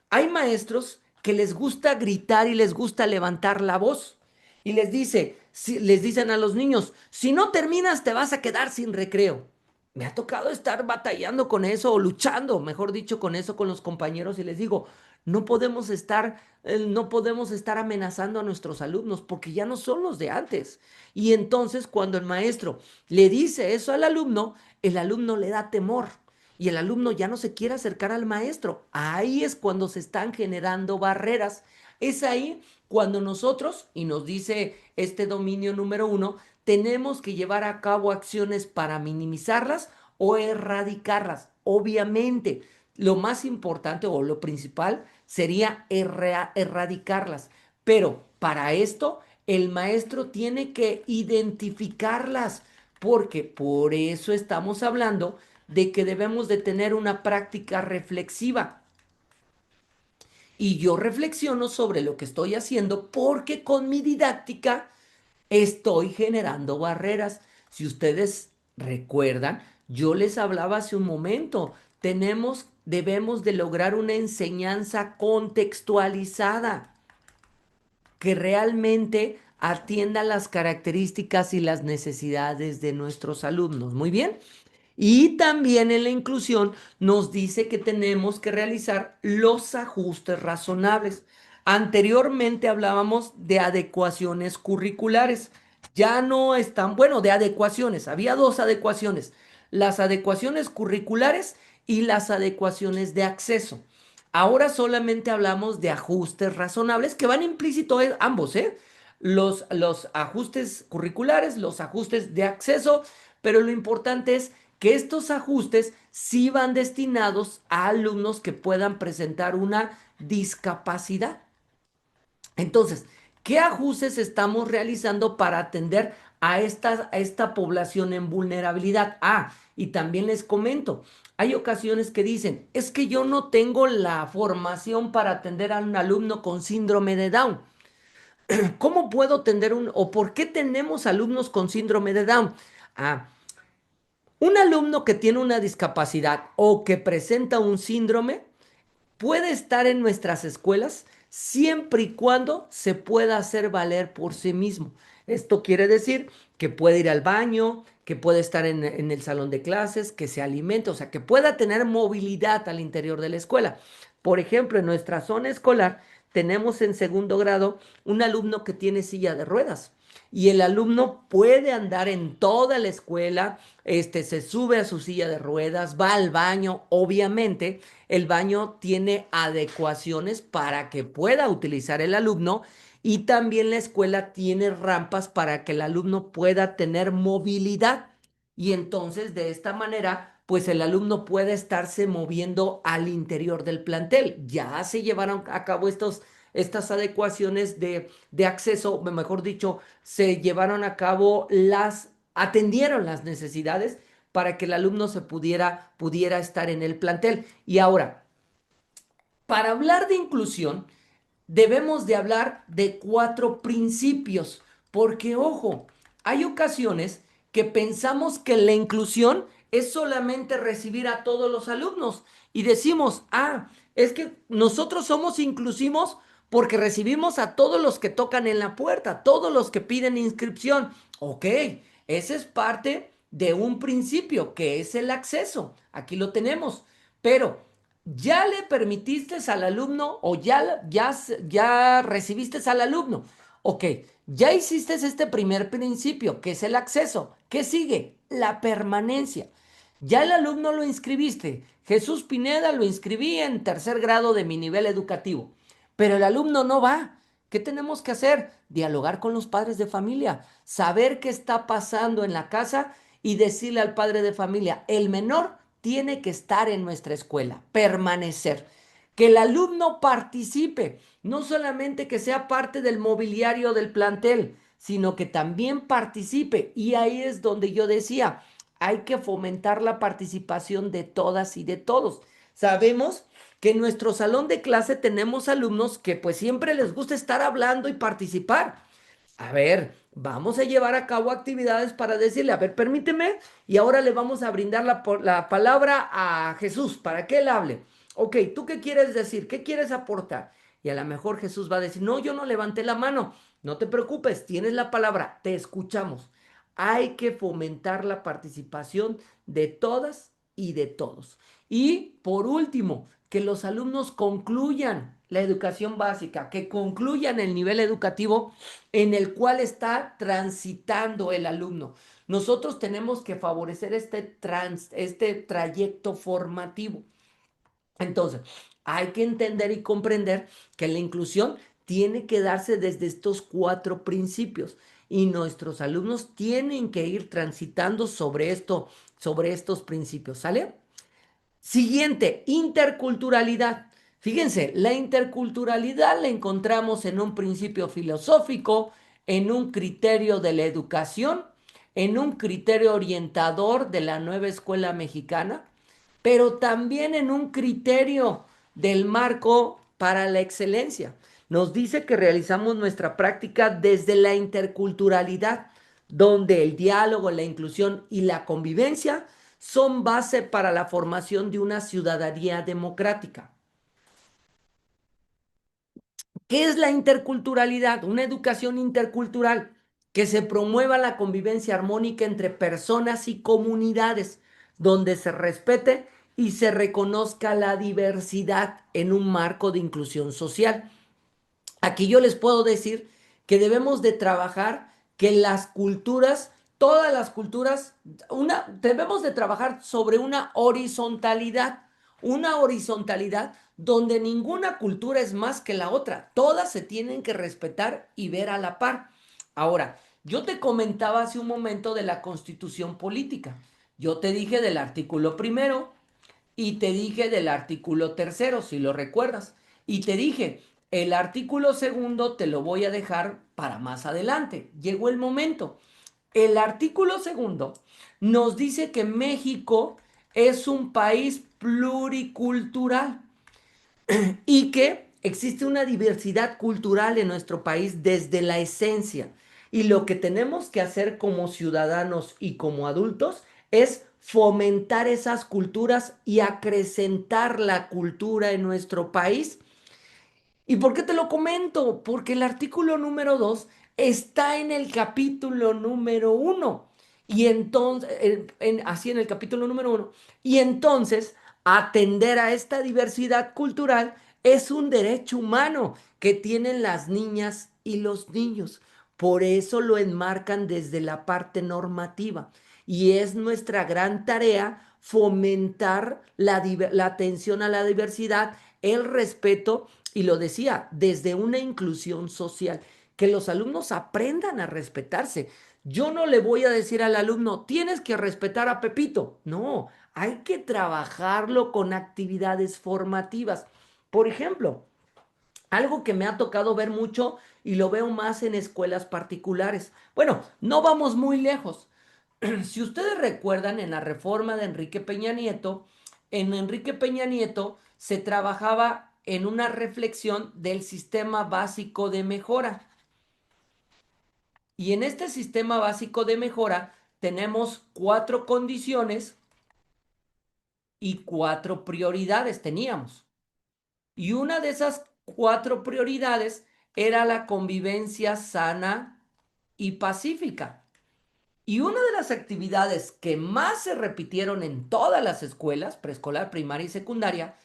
Hay maestros que les gusta gritar y les gusta levantar la voz. Y les dicen a los niños, si no terminas te vas a quedar sin recreo. Me ha tocado estar batallando con eso o luchando, mejor dicho, con eso con los compañeros y les digo, no podemos estar amenazando a nuestros alumnos porque ya no son los de antes. Y entonces cuando el maestro le dice eso al alumno, el alumno le da temor y el alumno ya no se quiere acercar al maestro. Ahí es cuando se están generando barreras. Es ahí cuando nosotros, y nos dice este dominio número 1, tenemos que llevar a cabo acciones para minimizarlas o erradicarlas. Obviamente, lo más importante o lo principal sería erradicarlas. Pero para esto, el maestro tiene que identificarlas, porque por eso estamos hablando de que debemos de tener una práctica reflexiva. Y yo reflexiono sobre lo que estoy haciendo porque con mi didáctica estoy generando barreras. Si ustedes recuerdan, yo les hablaba hace un momento, debemos de lograr una enseñanza contextualizada que realmente atienda las características y las necesidades de nuestros alumnos. Muy bien. Y también en la inclusión nos dice que tenemos que realizar los ajustes razonables. Anteriormente hablábamos de adecuaciones curriculares. Ya no están, bueno, de adecuaciones. Había dos adecuaciones, las adecuaciones curriculares y las adecuaciones de acceso. Ahora solamente hablamos de ajustes razonables que van implícito ambos, ¿eh? Los ajustes curriculares, los ajustes de acceso, pero lo importante es que estos ajustes sí van destinados a alumnos que puedan presentar una discapacidad. Entonces, ¿qué ajustes estamos realizando para atender a esta población en vulnerabilidad? Ah, y también les comento, hay ocasiones que dicen, es que yo no tengo la formación para atender a un alumno con síndrome de Down. ¿Cómo puedo atender o por qué tenemos alumnos con síndrome de Down? Ah, un alumno que tiene una discapacidad o que presenta un síndrome puede estar en nuestras escuelas siempre y cuando se pueda hacer valer por sí mismo. Esto quiere decir que puede ir al baño, que puede estar en el salón de clases, que se alimente, o sea, que pueda tener movilidad al interior de la escuela. Por ejemplo, en nuestra zona escolar tenemos en segundo grado un alumno que tiene silla de ruedas. Y el alumno puede andar en toda la escuela, se sube a su silla de ruedas, va al baño, obviamente el baño tiene adecuaciones para que pueda utilizar el alumno y también la escuela tiene rampas para que el alumno pueda tener movilidad. Y entonces de esta manera, pues el alumno puede estarse moviendo al interior del plantel. Ya se llevaron a cabo estas adecuaciones de acceso, mejor dicho, se llevaron a cabo atendieron las necesidades para que el alumno pudiera estar en el plantel. Y ahora, para hablar de inclusión, debemos de hablar de 4 principios, porque ojo, hay ocasiones que pensamos que la inclusión es solamente recibir a todos los alumnos y decimos, es que nosotros somos inclusivos porque recibimos a todos los que tocan en la puerta, todos los que piden inscripción. Ok, ese es parte de un principio que es el acceso. Aquí lo tenemos, pero ya le permitiste al alumno o ya recibiste al alumno. Ok, ya hiciste este primer principio, que es el acceso. ¿Qué sigue? La permanencia. Ya el alumno lo inscribiste. Jesús Pineda lo inscribí en tercer grado de mi nivel educativo, pero el alumno no va. ¿Qué tenemos que hacer? Dialogar con los padres de familia, saber qué está pasando en la casa y decirle al padre de familia, el menor tiene que estar en nuestra escuela, permanecer. Que el alumno participe, no solamente que sea parte del mobiliario del plantel, sino que también participe. Y ahí es donde yo decía, hay que fomentar la participación de todas y de todos. Sabemos que en nuestro salón de clase tenemos alumnos que pues siempre les gusta estar hablando y participar. A ver, vamos a llevar a cabo actividades para decirle, a ver, permíteme, y ahora le vamos a brindar la palabra a Jesús para que él hable. Ok, ¿tú qué quieres decir? ¿Qué quieres aportar? Y a lo mejor Jesús va a decir, no, yo no levanté la mano. No te preocupes, tienes la palabra, te escuchamos. Hay que fomentar la participación de todas y de todos. Y por último, que los alumnos concluyan la educación básica, que concluyan el nivel educativo en el cual está transitando el alumno. Nosotros tenemos que favorecer este trayecto formativo. Entonces, hay que entender y comprender que la inclusión tiene que darse desde estos 4 principios y nuestros alumnos tienen que ir transitando sobre estos principios, ¿sale? Siguiente, interculturalidad. Fíjense, la interculturalidad la encontramos en un principio filosófico, en un criterio de la educación, en un criterio orientador de la nueva escuela mexicana, pero también en un criterio del marco para la excelencia. Nos dice que realizamos nuestra práctica desde la interculturalidad, donde el diálogo, la inclusión y la convivencia son base para la formación de una ciudadanía democrática. ¿Qué es la interculturalidad? Una educación intercultural que se promueva la convivencia armónica entre personas y comunidades, donde se respete y se reconozca la diversidad en un marco de inclusión social. Aquí yo les puedo decir que debemos de trabajar que las culturas, todas las culturas, debemos de trabajar sobre una horizontalidad donde ninguna cultura es más que la otra. Todas se tienen que respetar y ver a la par. Ahora, yo te comentaba hace un momento de la constitución política. Yo te dije del artículo primero y te dije del artículo tercero, si lo recuerdas. Y te dije, el artículo segundo te lo voy a dejar para más adelante. Llegó el momento. El artículo segundo nos dice que México es un país pluricultural y que existe una diversidad cultural en nuestro país desde la esencia. Y lo que tenemos que hacer como ciudadanos y como adultos es fomentar esas culturas y acrecentar la cultura en nuestro país. ¿Y por qué te lo comento? Porque el artículo número 2 está en el capítulo número 1. Y entonces, así en el capítulo número 1. Y entonces, atender a esta diversidad cultural es un derecho humano que tienen las niñas y los niños. Por eso lo enmarcan desde la parte normativa. Y es nuestra gran tarea fomentar la atención a la diversidad, el respeto y lo decía, desde una inclusión social, que los alumnos aprendan a respetarse. Yo no le voy a decir al alumno, tienes que respetar a Pepito. No, hay que trabajarlo con actividades formativas. Por ejemplo, algo que me ha tocado ver mucho y lo veo más en escuelas particulares. Bueno, no vamos muy lejos. Si ustedes recuerdan, en la reforma de Enrique Peña Nieto, en Enrique Peña Nieto se trabajaba en una reflexión del sistema básico de mejora. Y en este sistema básico de mejora tenemos 4 condiciones y 4 prioridades teníamos. Y una de esas 4 prioridades era la convivencia sana y pacífica. Y una de las actividades que más se repitieron en todas las escuelas, preescolar, primaria y secundaria,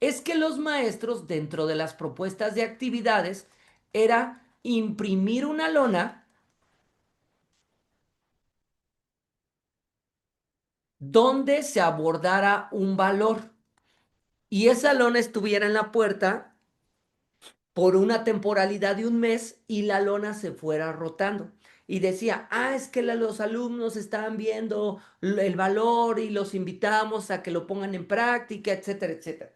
es que los maestros, dentro de las propuestas de actividades, era imprimir una lona donde se abordara un valor y esa lona estuviera en la puerta por una temporalidad de un mes y la lona se fuera rotando. Y decía, es que los alumnos están viendo el valor y los invitamos a que lo pongan en práctica, etcétera, etcétera.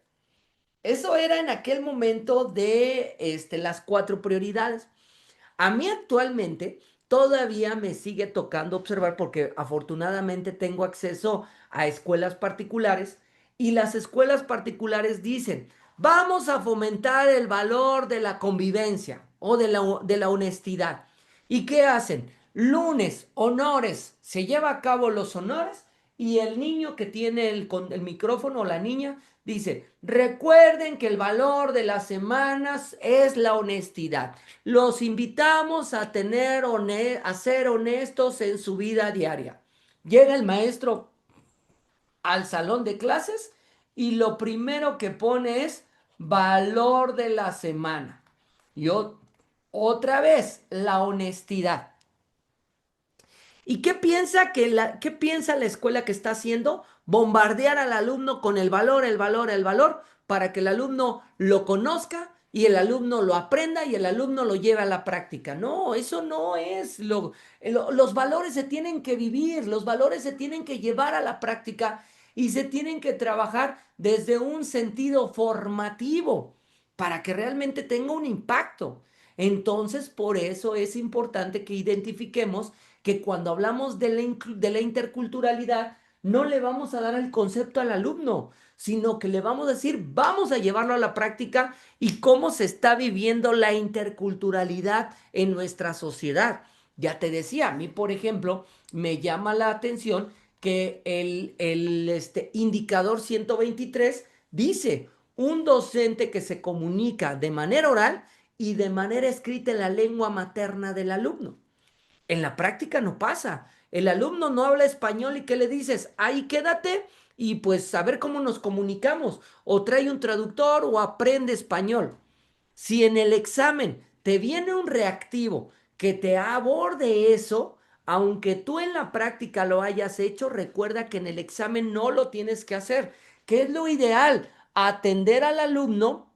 Eso era en aquel momento de las 4 prioridades. A mí actualmente todavía me sigue tocando observar porque afortunadamente tengo acceso a escuelas particulares y las escuelas particulares dicen, vamos a fomentar el valor de la convivencia o de la honestidad. ¿Y qué hacen? Lunes, honores, se lleva a cabo los honores y el niño que tiene el micrófono o la niña dice, recuerden que el valor de las semanas es la honestidad. Los invitamos a ser honestos en su vida diaria. Llega el maestro al salón de clases y lo primero que pone es valor de la semana. Y otra vez, la honestidad. ¿Y qué piensa la escuela que está haciendo? Bombardear al alumno con el valor, el valor, el valor, para que el alumno lo conozca y el alumno lo aprenda y el alumno lo lleve a la práctica. No, eso no es los valores se tienen que vivir, los valores se tienen que llevar a la práctica y se tienen que trabajar desde un sentido formativo para que realmente tenga un impacto. Entonces, por eso es importante que identifiquemos que cuando hablamos de la interculturalidad, no le vamos a dar el concepto al alumno, sino que le vamos a decir, vamos a llevarlo a la práctica y cómo se está viviendo la interculturalidad en nuestra sociedad. Ya te decía, a mí, por ejemplo, me llama la atención que el indicador 123 dice, un docente que se comunica de manera oral y de manera escrita en la lengua materna del alumno. En la práctica no pasa. El alumno no habla español y ¿qué le dices? Ahí quédate y pues a ver cómo nos comunicamos. O trae un traductor o aprende español. Si en el examen te viene un reactivo que te aborde eso, aunque tú en la práctica lo hayas hecho, recuerda que en el examen no lo tienes que hacer. ¿Qué es lo ideal? Atender al alumno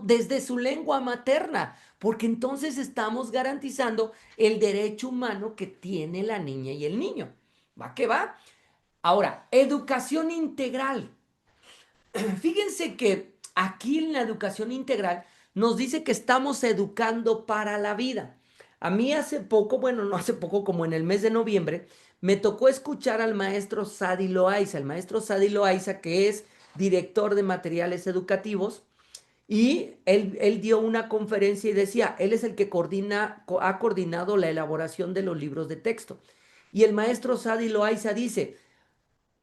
desde su lengua materna, porque entonces estamos garantizando el derecho humano que tiene la niña y el niño. ¿Va que va? Ahora, educación integral. Fíjense que aquí en la educación integral nos dice que estamos educando para la vida. A mí hace poco, bueno, no hace poco, como en el mes de noviembre, me tocó escuchar al maestro Sadi Loaiza, el maestro Sadi Loaiza, que es director de materiales educativos, y él dio una conferencia y decía, él es el que ha coordinado la elaboración de los libros de texto. Y el maestro Sadi Loaiza dice,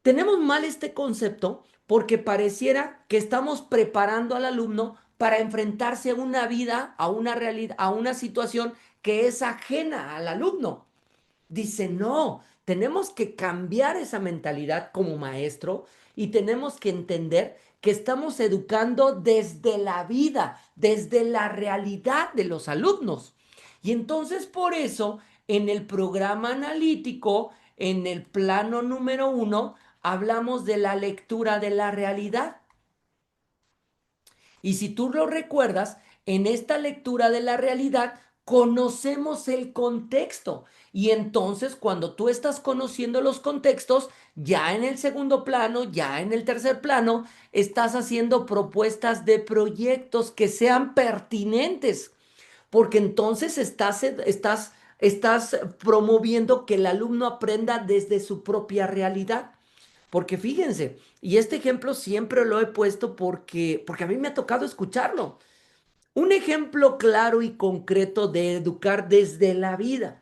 tenemos mal este concepto porque pareciera que estamos preparando al alumno para enfrentarse a una vida, a una realidad, a una situación que es ajena al alumno. Dice, no, tenemos que cambiar esa mentalidad como maestro y tenemos que entender que estamos educando desde la vida, desde la realidad de los alumnos. Y entonces por eso en el programa analítico, en el plano número 1, hablamos de la lectura de la realidad. Y si tú lo recuerdas, en esta lectura de la realidad conocemos el contexto. Y entonces cuando tú estás conociendo los contextos, ya en el segundo plano, ya en el tercer plano, estás haciendo propuestas de proyectos que sean pertinentes, porque entonces estás promoviendo que el alumno aprenda desde su propia realidad. Porque fíjense, y este ejemplo siempre lo he puesto porque a mí me ha tocado escucharlo. Un ejemplo claro y concreto de educar desde la vida.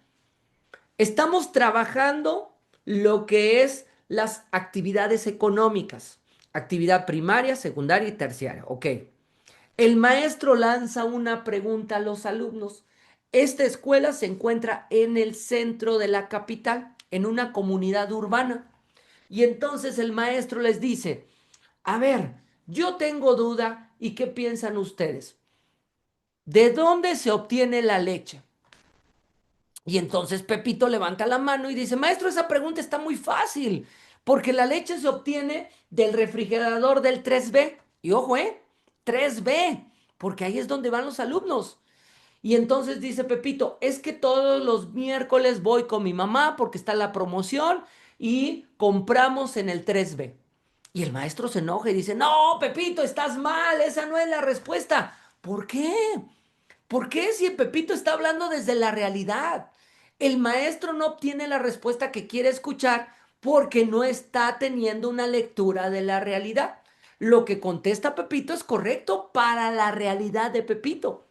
Estamos trabajando lo que es las actividades económicas, actividad primaria, secundaria y terciaria. Ok. El maestro lanza una pregunta a los alumnos. Esta escuela se encuentra en el centro de la capital, en una comunidad urbana. Y entonces el maestro les dice, a ver, yo tengo duda, ¿y qué piensan ustedes? ¿De dónde se obtiene la leche? Y entonces Pepito levanta la mano y dice, maestro, esa pregunta está muy fácil, porque la leche se obtiene del refrigerador del 3B. Y ojo, 3B, porque ahí es donde van los alumnos. Y entonces dice Pepito, es que todos los miércoles voy con mi mamá porque está la promoción y compramos en el 3B. Y el maestro se enoja y dice, no, Pepito, estás mal, esa no es la respuesta. ¿Por qué? ¿Por qué si el Pepito está hablando desde la realidad? El maestro no obtiene la respuesta que quiere escuchar porque no está teniendo una lectura de la realidad. Lo que contesta Pepito es correcto para la realidad de Pepito.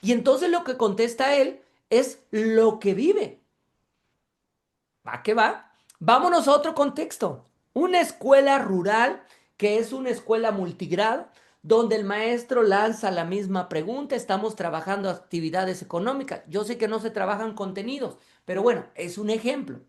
Y entonces lo que contesta él es lo que vive. ¿Va que va? Vámonos a otro contexto. Una escuela rural, que es una escuela multigrado, donde el maestro lanza la misma pregunta, estamos trabajando actividades económicas. Yo sé que no se trabajan contenidos, pero bueno, es un ejemplo.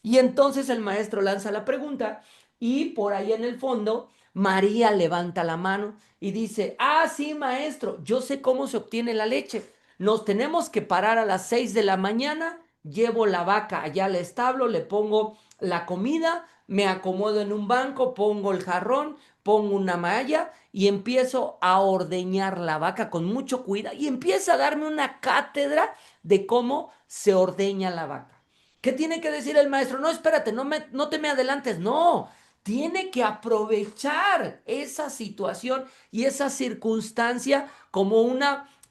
Y entonces el maestro lanza la pregunta y por ahí en el fondo María levanta la mano y dice, ah, sí, maestro, yo sé cómo se obtiene la leche. Nos tenemos que parar a las 6 de la mañana, llevo la vaca allá al establo, le pongo la comida, me acomodo en un banco, pongo el jarrón, pongo una malla y empiezo a ordeñar la vaca con mucho cuidado y empieza a darme una cátedra de cómo se ordeña la vaca. ¿Qué tiene que decir el maestro? No, espérate, no te me adelantes. No, tiene que aprovechar esa situación y esa circunstancia como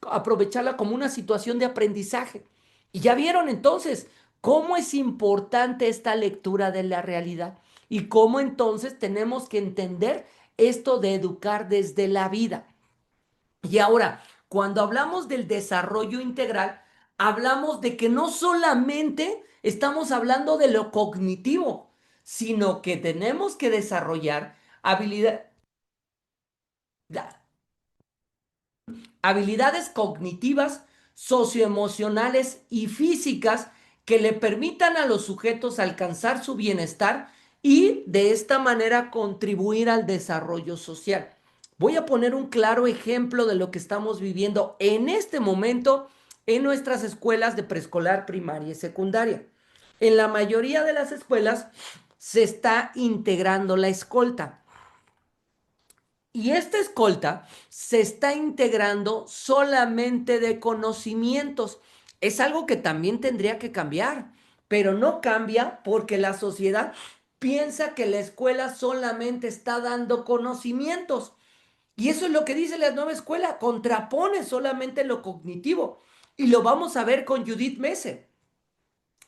aprovecharla como una situación de aprendizaje. Y ya vieron entonces cómo es importante esta lectura de la realidad y cómo entonces tenemos que entender esto de educar desde la vida. Y ahora, cuando hablamos del desarrollo integral, hablamos de que no solamente estamos hablando de lo cognitivo, sino que tenemos que desarrollar habilidades cognitivas, socioemocionales y físicas que le permitan a los sujetos alcanzar su bienestar y de esta manera contribuir al desarrollo social. Voy a poner un claro ejemplo de lo que estamos viviendo en este momento en nuestras escuelas de preescolar, primaria y secundaria. En la mayoría de las escuelas se está integrando la escolta. Y esta escolta se está integrando solamente de conocimientos. Es algo que también tendría que cambiar, pero no cambia porque la sociedad piensa que la escuela solamente está dando conocimientos. Y eso es lo que dice la nueva escuela, contrapone solamente lo cognitivo. Y lo vamos a ver con Judith Mese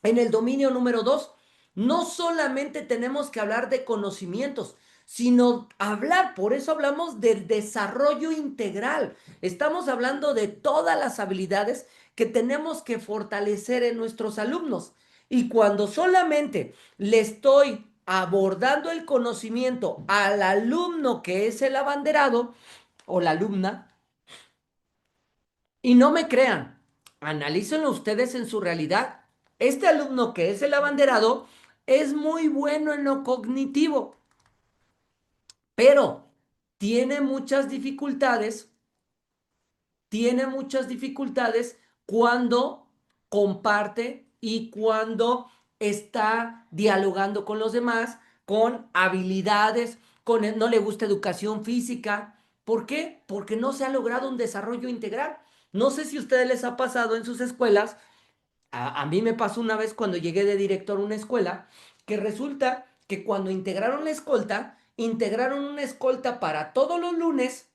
en el dominio número 2. No solamente tenemos que hablar de conocimientos, sino hablar, por eso hablamos del desarrollo integral. Estamos hablando de todas las habilidades que tenemos que fortalecer en nuestros alumnos. Y cuando solamente le estoy abordando el conocimiento al alumno que es el abanderado o la alumna, y no me crean, analícenlo ustedes en su realidad. Este alumno que es el abanderado es muy bueno en lo cognitivo, pero tiene muchas dificultades, tiene muchas dificultades cuando comparte y cuando está dialogando con los demás, con habilidades, no le gusta educación física. ¿Por qué? Porque no se ha logrado un desarrollo integral. No sé si a ustedes les ha pasado en sus escuelas, a mí me pasó una vez cuando llegué de director a una escuela, que resulta que cuando integraron una escolta para todos los lunes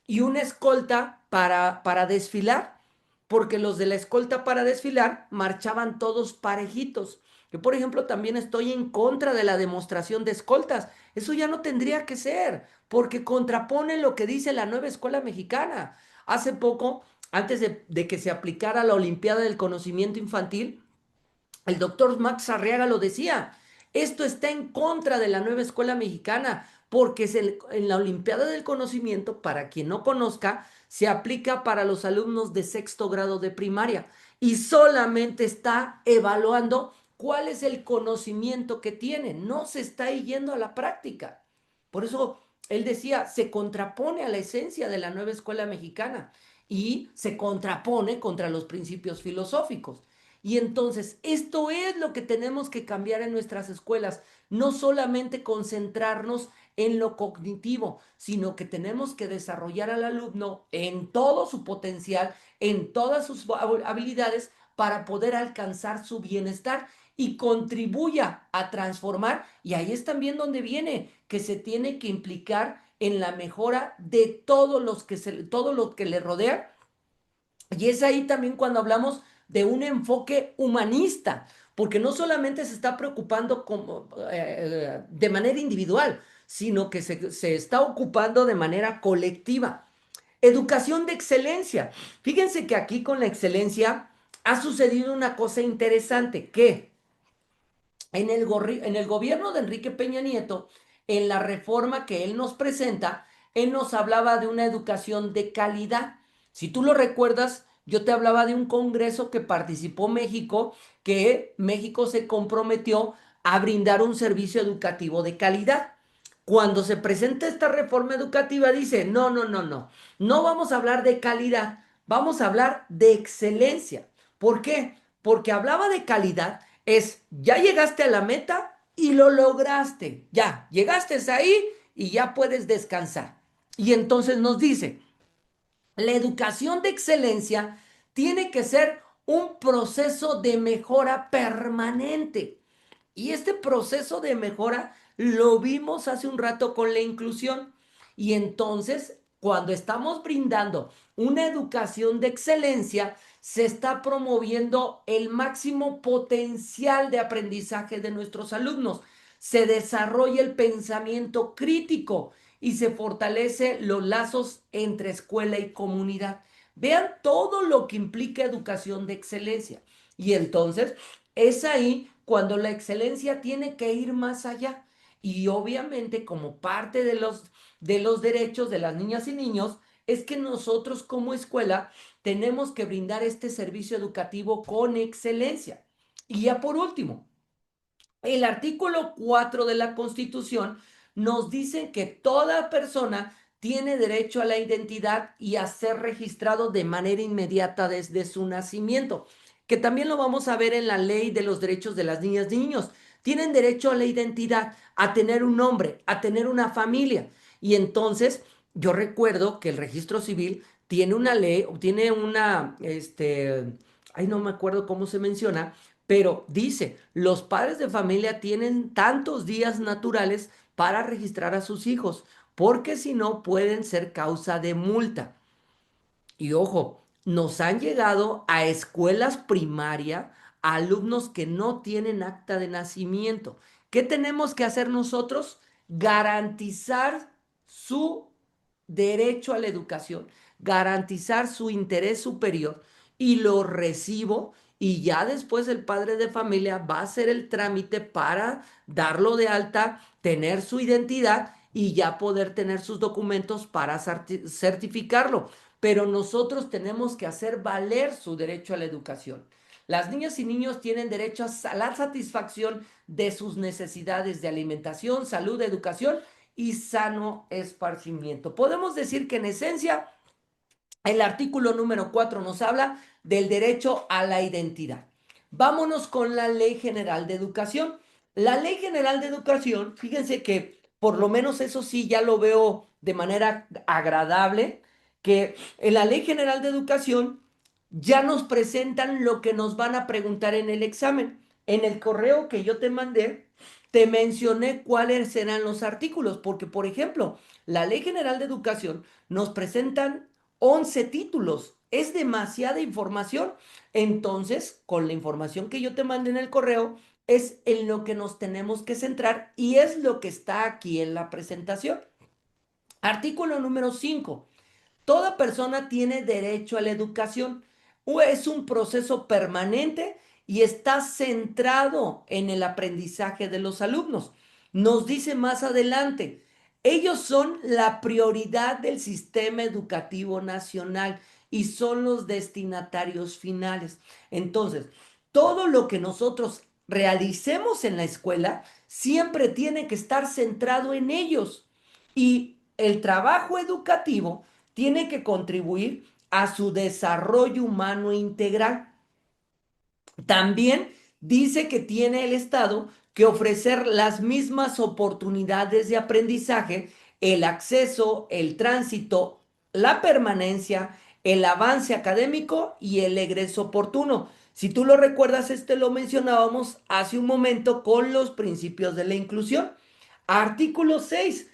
y una escolta para desfilar, porque los de la escolta para desfilar marchaban todos parejitos. Yo, por ejemplo, también estoy en contra de la demostración de escoltas. Eso ya no tendría que ser, porque contrapone lo que dice la nueva escuela mexicana. Hace poco, antes de que se aplicara la Olimpiada del Conocimiento Infantil, el doctor Max Arriaga lo decía, esto está en contra de la nueva escuela mexicana, porque en la Olimpiada del Conocimiento, para quien no conozca, se aplica para los alumnos de sexto grado de primaria y solamente está evaluando cuál es el conocimiento que tienen, no se está yendo a la práctica. Por eso él decía, se contrapone a la esencia de la nueva escuela mexicana y se contrapone contra los principios filosóficos. Y entonces, esto es lo que tenemos que cambiar en nuestras escuelas, no solamente concentrarnos en lo cognitivo, sino que tenemos que desarrollar al alumno en todo su potencial, en todas sus habilidades para poder alcanzar su bienestar y contribuya a transformar. Y ahí es también donde viene que se tiene que implicar en la mejora de todo lo que le rodea. Y es ahí también cuando hablamos de un enfoque humanista, porque no solamente se está preocupando de manera individual, sino que se está ocupando de manera colectiva. Educación de excelencia. Fíjense que aquí con la excelencia ha sucedido una cosa interesante, que en el gobierno de Enrique Peña Nieto, en la reforma que él nos presenta, él nos hablaba de una educación de calidad. Si tú lo recuerdas, yo te hablaba de un congreso que participó México, que México se comprometió a brindar un servicio educativo de calidad. Cuando se presenta esta reforma educativa, dice, no, no, no, no, no vamos a hablar de calidad, vamos a hablar de excelencia. ¿Por qué? Porque hablaba de calidad, ya llegaste a la meta y lo lograste, ya, llegaste ahí y ya puedes descansar. Y entonces nos dice, la educación de excelencia tiene que ser un proceso de mejora permanente. Y este proceso de mejora lo vimos hace un rato con la inclusión. Y entonces, cuando estamos brindando una educación de excelencia, se está promoviendo el máximo potencial de aprendizaje de nuestros alumnos. Se desarrolla el pensamiento crítico y se fortalece los lazos entre escuela y comunidad. Vean todo lo que implica educación de excelencia. Y entonces es ahí cuando la excelencia tiene que ir más allá. Y obviamente como parte de los derechos de las niñas y niños, es que nosotros como escuela tenemos que brindar este servicio educativo con excelencia. Y ya por último, el artículo 4 de la Constitución nos dice que toda persona tiene derecho a la identidad y a ser registrado de manera inmediata desde su nacimiento, que también lo vamos a ver en la Ley de los Derechos de las Niñas y Niños. Tienen derecho a la identidad, a tener un nombre, a tener una familia. Y entonces yo recuerdo que el registro civil tiene una ley, tiene ay, no me acuerdo cómo se menciona, pero dice, los padres de familia tienen tantos días naturales para registrar a sus hijos, porque si no pueden ser causa de multa. Y ojo, nos han llegado a escuelas primarias alumnos que no tienen acta de nacimiento. ¿Qué tenemos que hacer nosotros? Garantizar su derecho a la educación, garantizar su interés superior y lo recibo y ya después el padre de familia va a hacer el trámite para darlo de alta, tener su identidad y ya poder tener sus documentos para certificarlo. Pero nosotros tenemos que hacer valer su derecho a la educación. Las niñas y niños tienen derecho a la satisfacción de sus necesidades de alimentación, salud, educación y sano esparcimiento. Podemos decir que en esencia el artículo número 4 nos habla del derecho a la identidad. Vámonos con la Ley General de Educación. La Ley General de Educación, fíjense que por lo menos eso sí ya lo veo de manera agradable, que en la Ley General de Educación ya nos presentan lo que nos van a preguntar en el examen. En el correo que yo te mandé, te mencioné cuáles serán los artículos, porque por ejemplo, la Ley General de Educación nos presentan 11 títulos. Es demasiada información. Entonces, con la información que yo te mandé en el correo, es en lo que nos tenemos que centrar y es lo que está aquí en la presentación. Artículo número 5. Toda persona tiene derecho a la educación. Es un proceso permanente y está centrado en el aprendizaje de los alumnos. Nos dice más adelante, Ellos son la prioridad del sistema educativo nacional y son los destinatarios finales. Entonces, todo lo que nosotros realicemos en la escuela siempre tiene que estar centrado en ellos. Y el trabajo educativo tiene que contribuir a su desarrollo humano integral. También dice que tiene el Estado que ofrecer las mismas oportunidades de aprendizaje, el acceso, el tránsito, la permanencia, el avance académico y el egreso oportuno. Si tú lo recuerdas, lo mencionábamos hace un momento con los principios de la inclusión. Artículo 6.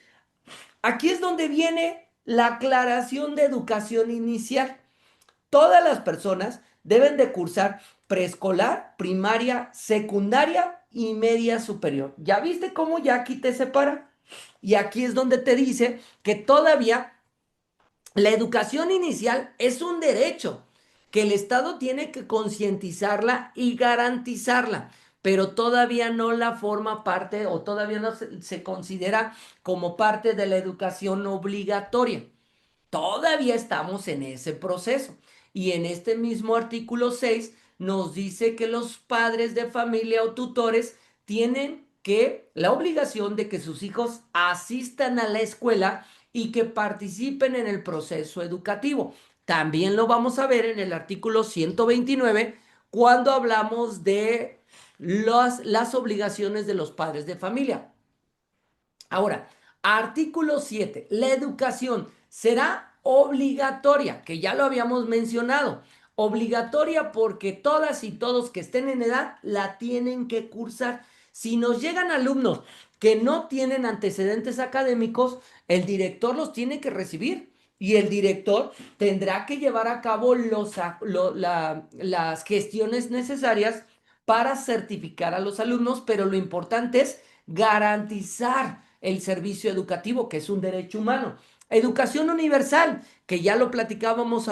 Aquí es donde viene la aclaración de educación inicial. Todas las personas deben de cursar preescolar, primaria, secundaria y media superior. ¿Ya viste cómo ya aquí te separa? Y aquí es donde te dice que todavía la educación inicial es un derecho, que el Estado tiene que concientizarla y garantizarla, pero todavía no la forma parte o todavía no se considera como parte de la educación obligatoria. Todavía estamos en ese proceso. Y en este mismo artículo 6 nos dice que los padres de familia o tutores tienen que la obligación de que sus hijos asistan a la escuela y que participen en el proceso educativo. También lo vamos a ver en el artículo 129 cuando hablamos de las obligaciones de los padres de familia. Ahora, artículo 7. La educación será obligatoria, que ya lo habíamos mencionado. Obligatoria porque todas y todos que estén en edad la tienen que cursar. Si nos llegan alumnos que no tienen antecedentes académicos, el director los tiene que recibir y el director tendrá que llevar a cabo las gestiones necesarias para certificar a los alumnos, pero lo importante es garantizar el servicio educativo, que es un derecho humano. Educación universal, que ya lo platicábamos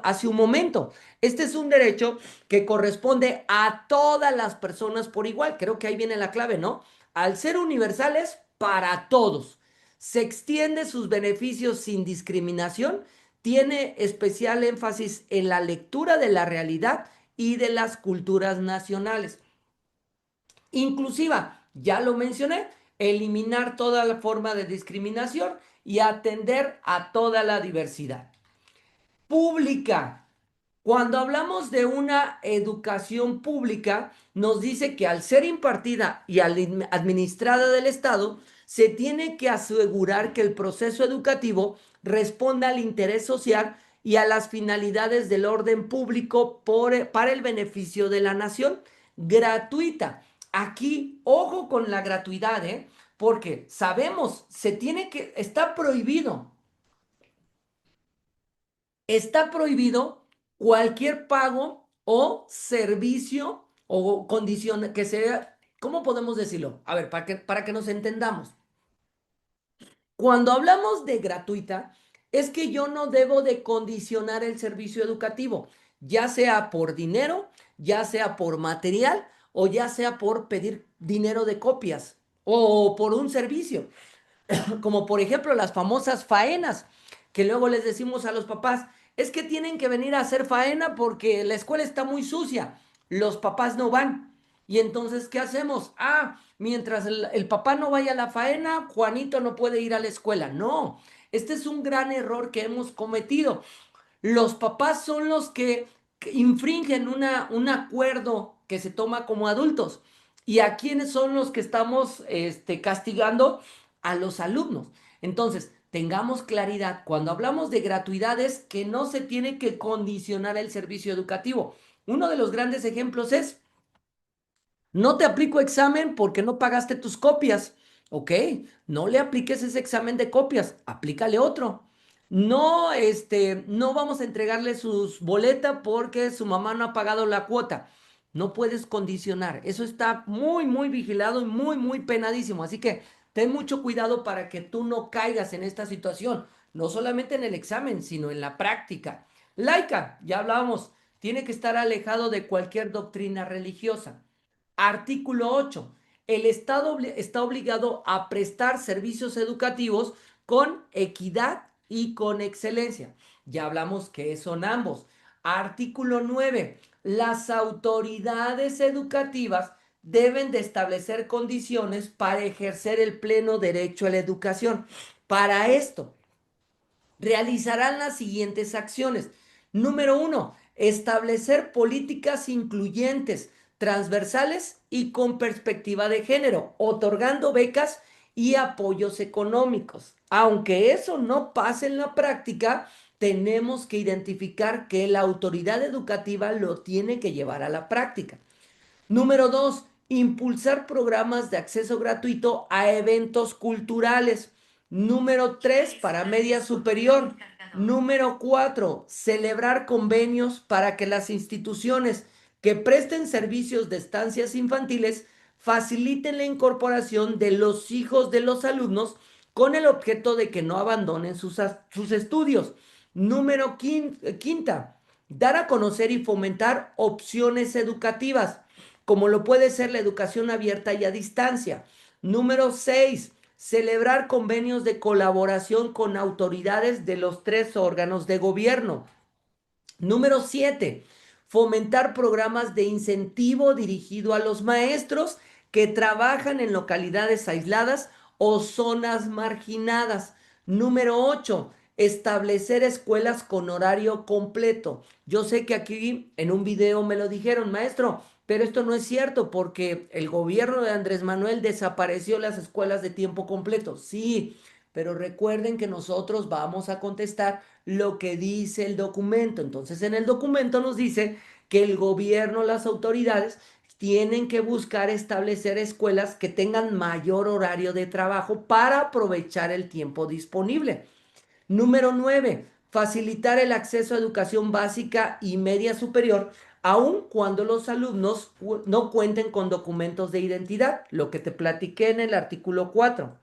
hace un momento. Este es un derecho que corresponde a todas las personas por igual. Creo que ahí viene la clave, ¿no? Al ser universales, para todos. Se extiende sus beneficios sin discriminación. Tiene especial énfasis en la lectura de la realidad y de las culturas nacionales. Inclusiva, ya lo mencioné, eliminar toda la forma de discriminación y atender a toda la diversidad. Pública. Cuando hablamos de una educación pública, nos dice que al ser impartida y administrada del Estado, se tiene que asegurar que el proceso educativo responda al interés social y a las finalidades del orden público para el beneficio de la nación. Gratuita. Aquí, ojo con la gratuidad, ¿eh? Porque sabemos, está prohibido cualquier pago o servicio o condición que sea, ¿cómo podemos decirlo? A ver, para que nos entendamos. Cuando hablamos de gratuita, es que yo no debo de condicionar el servicio educativo, ya sea por dinero, ya sea por material o ya sea por pedir dinero de copias o por un servicio, como por ejemplo las famosas faenas, que luego les decimos a los papás, es que tienen que venir a hacer faena porque la escuela está muy sucia, los papás no van. Y entonces, ¿qué hacemos? Ah, mientras el papá no vaya a la faena, Juanito no puede ir a la escuela. No, este es un gran error que hemos cometido. Los papás son los que infringen un acuerdo que se toma como adultos. ¿Y a quiénes son los que estamos castigando? A los alumnos. Entonces, tengamos claridad, cuando hablamos de gratuidades, que no se tiene que condicionar el servicio educativo. Uno de los grandes ejemplos es no te aplico examen porque no pagaste tus copias. Ok, no le apliques ese examen de copias, aplícale otro. No, no vamos a entregarle sus boleta porque su mamá no ha pagado la cuota. No puedes condicionar. Eso está muy, muy vigilado y muy, muy penadísimo. Así que ten mucho cuidado para que tú no caigas en esta situación. No solamente en el examen, sino en la práctica. Laica, ya hablábamos, tiene que estar alejado de cualquier doctrina religiosa. Artículo 8. el Estado está obligado a prestar servicios educativos con equidad y con excelencia. Ya hablamos que son ambos. Artículo 9. Las autoridades educativas deben de establecer condiciones para ejercer el pleno derecho a la educación. Para esto, realizarán las siguientes acciones. Número 1, establecer políticas incluyentes, transversales y con perspectiva de género, otorgando becas y apoyos económicos. Aunque eso no pase en la práctica, tenemos que identificar que la autoridad educativa lo tiene que llevar a la práctica. Número 2, impulsar programas de acceso gratuito a eventos culturales. Número 3, para media superior. Número 4, celebrar convenios para que las instituciones que presten servicios de estancias infantiles faciliten la incorporación de los hijos de los alumnos con el objeto de que no abandonen sus estudios. Número quinta, dar a conocer y fomentar opciones educativas, como lo puede ser la educación abierta y a distancia. Número 6, celebrar convenios de colaboración con autoridades de los 3 órganos de gobierno. Número 7, fomentar programas de incentivo dirigido a los maestros que trabajan en localidades aisladas o zonas marginadas. Número 8, establecer escuelas con horario completo. Yo sé que aquí en un video me lo dijeron, maestro, pero esto no es cierto porque el gobierno de Andrés Manuel desapareció las escuelas de tiempo completo. Sí, pero recuerden que nosotros vamos a contestar lo que dice el documento. Entonces, en el documento nos dice que el gobierno, las autoridades, tienen que buscar establecer escuelas que tengan mayor horario de trabajo para aprovechar el tiempo disponible. Número 9, facilitar el acceso a educación básica y media superior, aun cuando los alumnos no cuenten con documentos de identidad, lo que te platiqué en el artículo 4.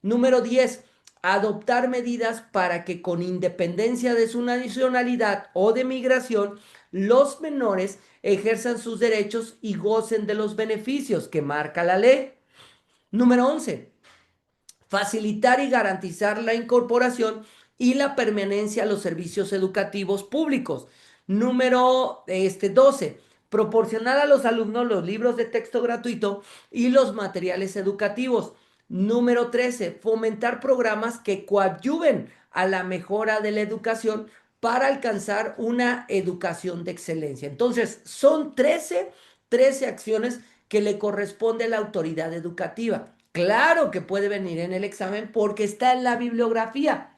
Número 10, adoptar medidas para que con independencia de su nacionalidad o de migración, los menores ejerzan sus derechos y gocen de los beneficios que marca la ley. Número 11, facilitar y garantizar la incorporación y la permanencia a los servicios educativos públicos. Número 12, proporcionar a los alumnos los libros de texto gratuito y los materiales educativos. Número 13, fomentar programas que coadyuven a la mejora de la educación para alcanzar una educación de excelencia. Entonces, son 13 acciones que le corresponde a la autoridad educativa. Claro que puede venir en el examen porque está en la bibliografía.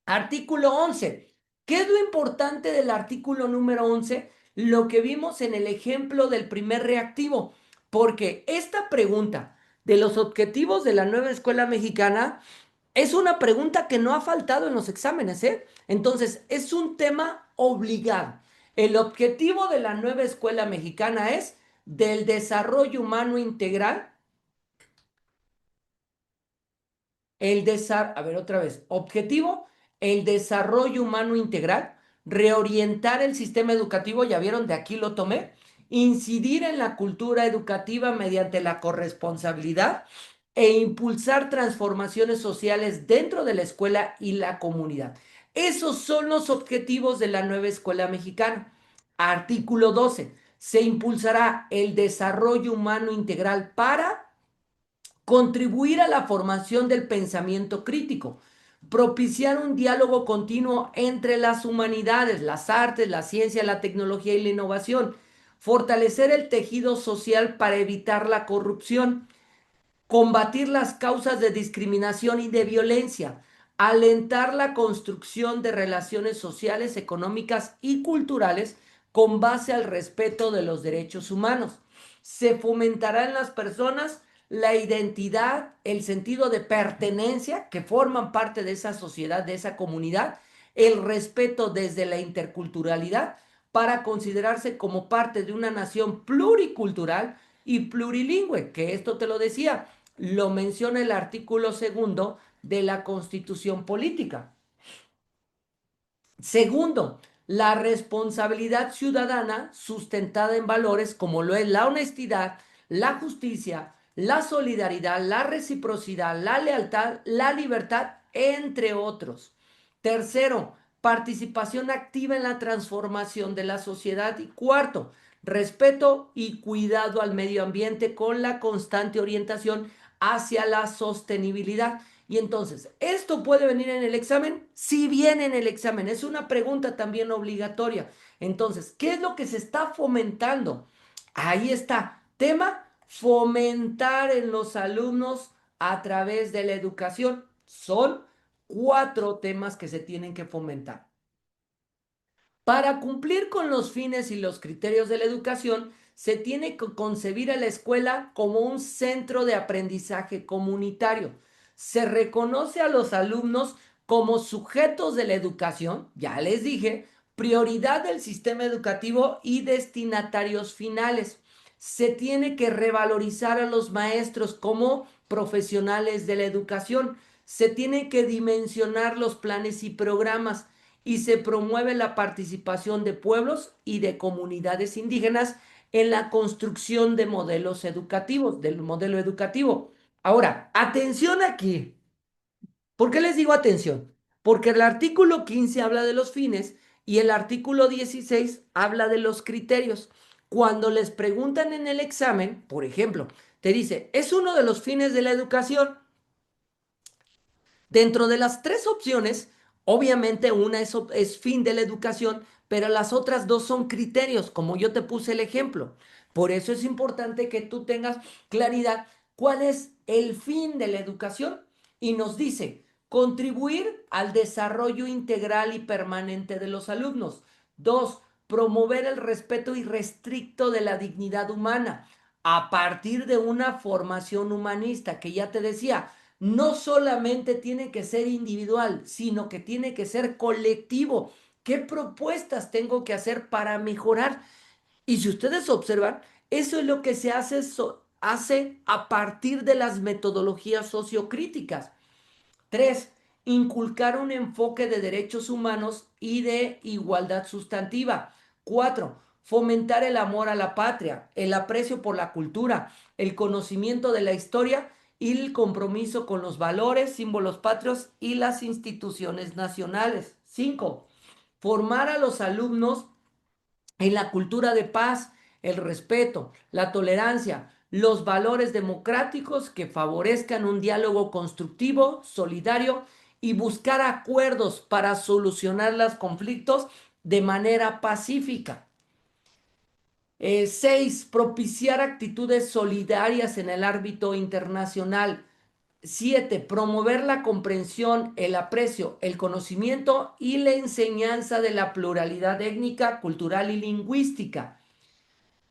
Artículo 11. ¿Qué es lo importante del artículo número 11? Lo que vimos en el ejemplo del primer reactivo. Porque esta pregunta de los objetivos de la nueva escuela mexicana es una pregunta que no ha faltado en los exámenes, ¿eh? Entonces, es un tema obligado. El objetivo de la nueva escuela mexicana es del desarrollo humano integral. A ver otra vez, objetivo, el desarrollo humano integral, reorientar el sistema educativo, ya vieron, de aquí lo tomé, incidir en la cultura educativa mediante la corresponsabilidad e impulsar transformaciones sociales dentro de la escuela y la comunidad. Esos son los objetivos de la nueva escuela mexicana. Artículo 12. Se impulsará el desarrollo humano integral para contribuir a la formación del pensamiento crítico, propiciar un diálogo continuo entre las humanidades, las artes, la ciencia, la tecnología y la innovación, fortalecer el tejido social para evitar la corrupción, combatir las causas de discriminación y de violencia, alentar la construcción de relaciones sociales, económicas y culturales con base al respeto de los derechos humanos. Se fomentará en las personas la identidad, el sentido de pertenencia, que forman parte de esa sociedad, de esa comunidad, el respeto desde la interculturalidad para considerarse como parte de una nación pluricultural y plurilingüe, que esto te lo decía, lo menciona el artículo 2 de la Constitución Política. Segundo, la responsabilidad ciudadana sustentada en valores como lo es la honestidad, la justicia, la solidaridad, la reciprocidad, la lealtad, la libertad, entre otros. Tercero, participación activa en la transformación de la sociedad. Y cuarto, respeto y cuidado al medio ambiente con la constante orientación hacia la sostenibilidad. Y entonces, ¿esto puede venir en el examen? Sí viene en el examen, es una pregunta también obligatoria. Entonces, ¿qué es lo que se está fomentando? Ahí está, tema, fomentar en los alumnos a través de la educación. Son 4 temas que se tienen que fomentar. Para cumplir con los fines y los criterios de la educación, se tiene que concebir a la escuela como un centro de aprendizaje comunitario. Se reconoce a los alumnos como sujetos de la educación, ya les dije, prioridad del sistema educativo y destinatarios finales. Se tiene que revalorizar a los maestros como profesionales de la educación. Se tiene que dimensionar los planes y programas y se promueve la participación de pueblos y de comunidades indígenas en la construcción de modelos educativos, del modelo educativo. Ahora, atención aquí. ¿Por qué les digo atención? Porque el artículo 15 habla de los fines y el artículo 16 habla de los criterios. Cuando les preguntan en el examen, por ejemplo, te dice, ¿es uno de los fines de la educación? Dentro de las 3 opciones, obviamente una es fin de la educación, pero las otras 2 son criterios, como yo te puse el ejemplo. Por eso es importante que tú tengas claridad cuál es el fin de la educación. Y nos dice, contribuir al desarrollo integral y permanente de los alumnos. 2, promover el respeto irrestricto de la dignidad humana a partir de una formación humanista, que ya te decía, no solamente tiene que ser individual, sino que tiene que ser colectivo. ¿Qué propuestas tengo que hacer para mejorar? Y si ustedes observan, eso es lo que se hace a partir de las metodologías sociocríticas. 3, inculcar un enfoque de derechos humanos y de igualdad sustantiva. 4, fomentar el amor a la patria, el aprecio por la cultura, el conocimiento de la historia y el compromiso con los valores, símbolos patrios y las instituciones nacionales. 5, formar a los alumnos en la cultura de paz, el respeto, la tolerancia, los valores democráticos que favorezcan un diálogo constructivo, solidario y buscar acuerdos para solucionar los conflictos de manera pacífica. 6, propiciar actitudes solidarias en el ámbito internacional. 7, promover la comprensión, el aprecio, el conocimiento y la enseñanza de la pluralidad étnica, cultural y lingüística.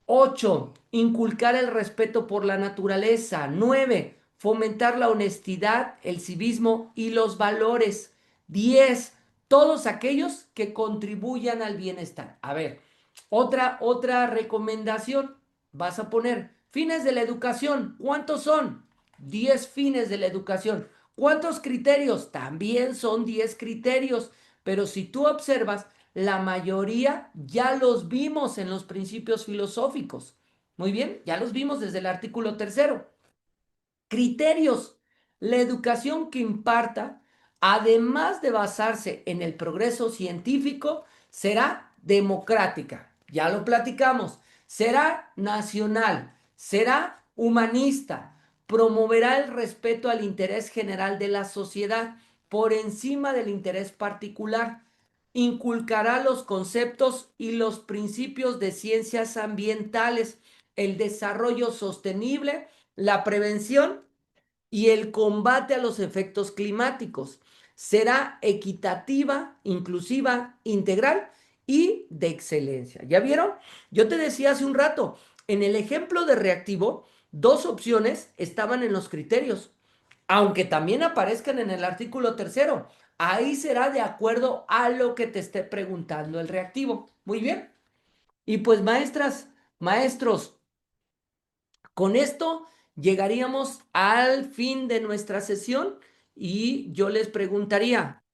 8, inculcar el respeto por la naturaleza. 9, fomentar la honestidad, el civismo y los valores. 10, todos aquellos que contribuyan al bienestar. A ver, otra recomendación. Vas a poner fines de la educación. ¿Cuántos son? 10 fines de la educación. ¿Cuántos criterios? También son 10 criterios. Pero si tú observas, la mayoría ya los vimos en los principios filosóficos. Muy bien, ya los vimos desde el artículo 3. Criterios. La educación que imparta, además de basarse en el progreso científico, será democrática. Ya lo platicamos. Será nacional, será humanista, promoverá el respeto al interés general de la sociedad por encima del interés particular, inculcará los conceptos y los principios de ciencias ambientales, el desarrollo sostenible, la prevención y el combate a los efectos climáticos. Será equitativa, inclusiva, integral y de excelencia. ¿Ya vieron? Yo te decía hace un rato, en el ejemplo de reactivo, 2 opciones estaban en los criterios, aunque también aparezcan en el artículo 3. Ahí será de acuerdo a lo que te esté preguntando el reactivo. Muy bien. Y pues maestras, maestros, con esto llegaríamos al fin de nuestra sesión y yo les preguntaría,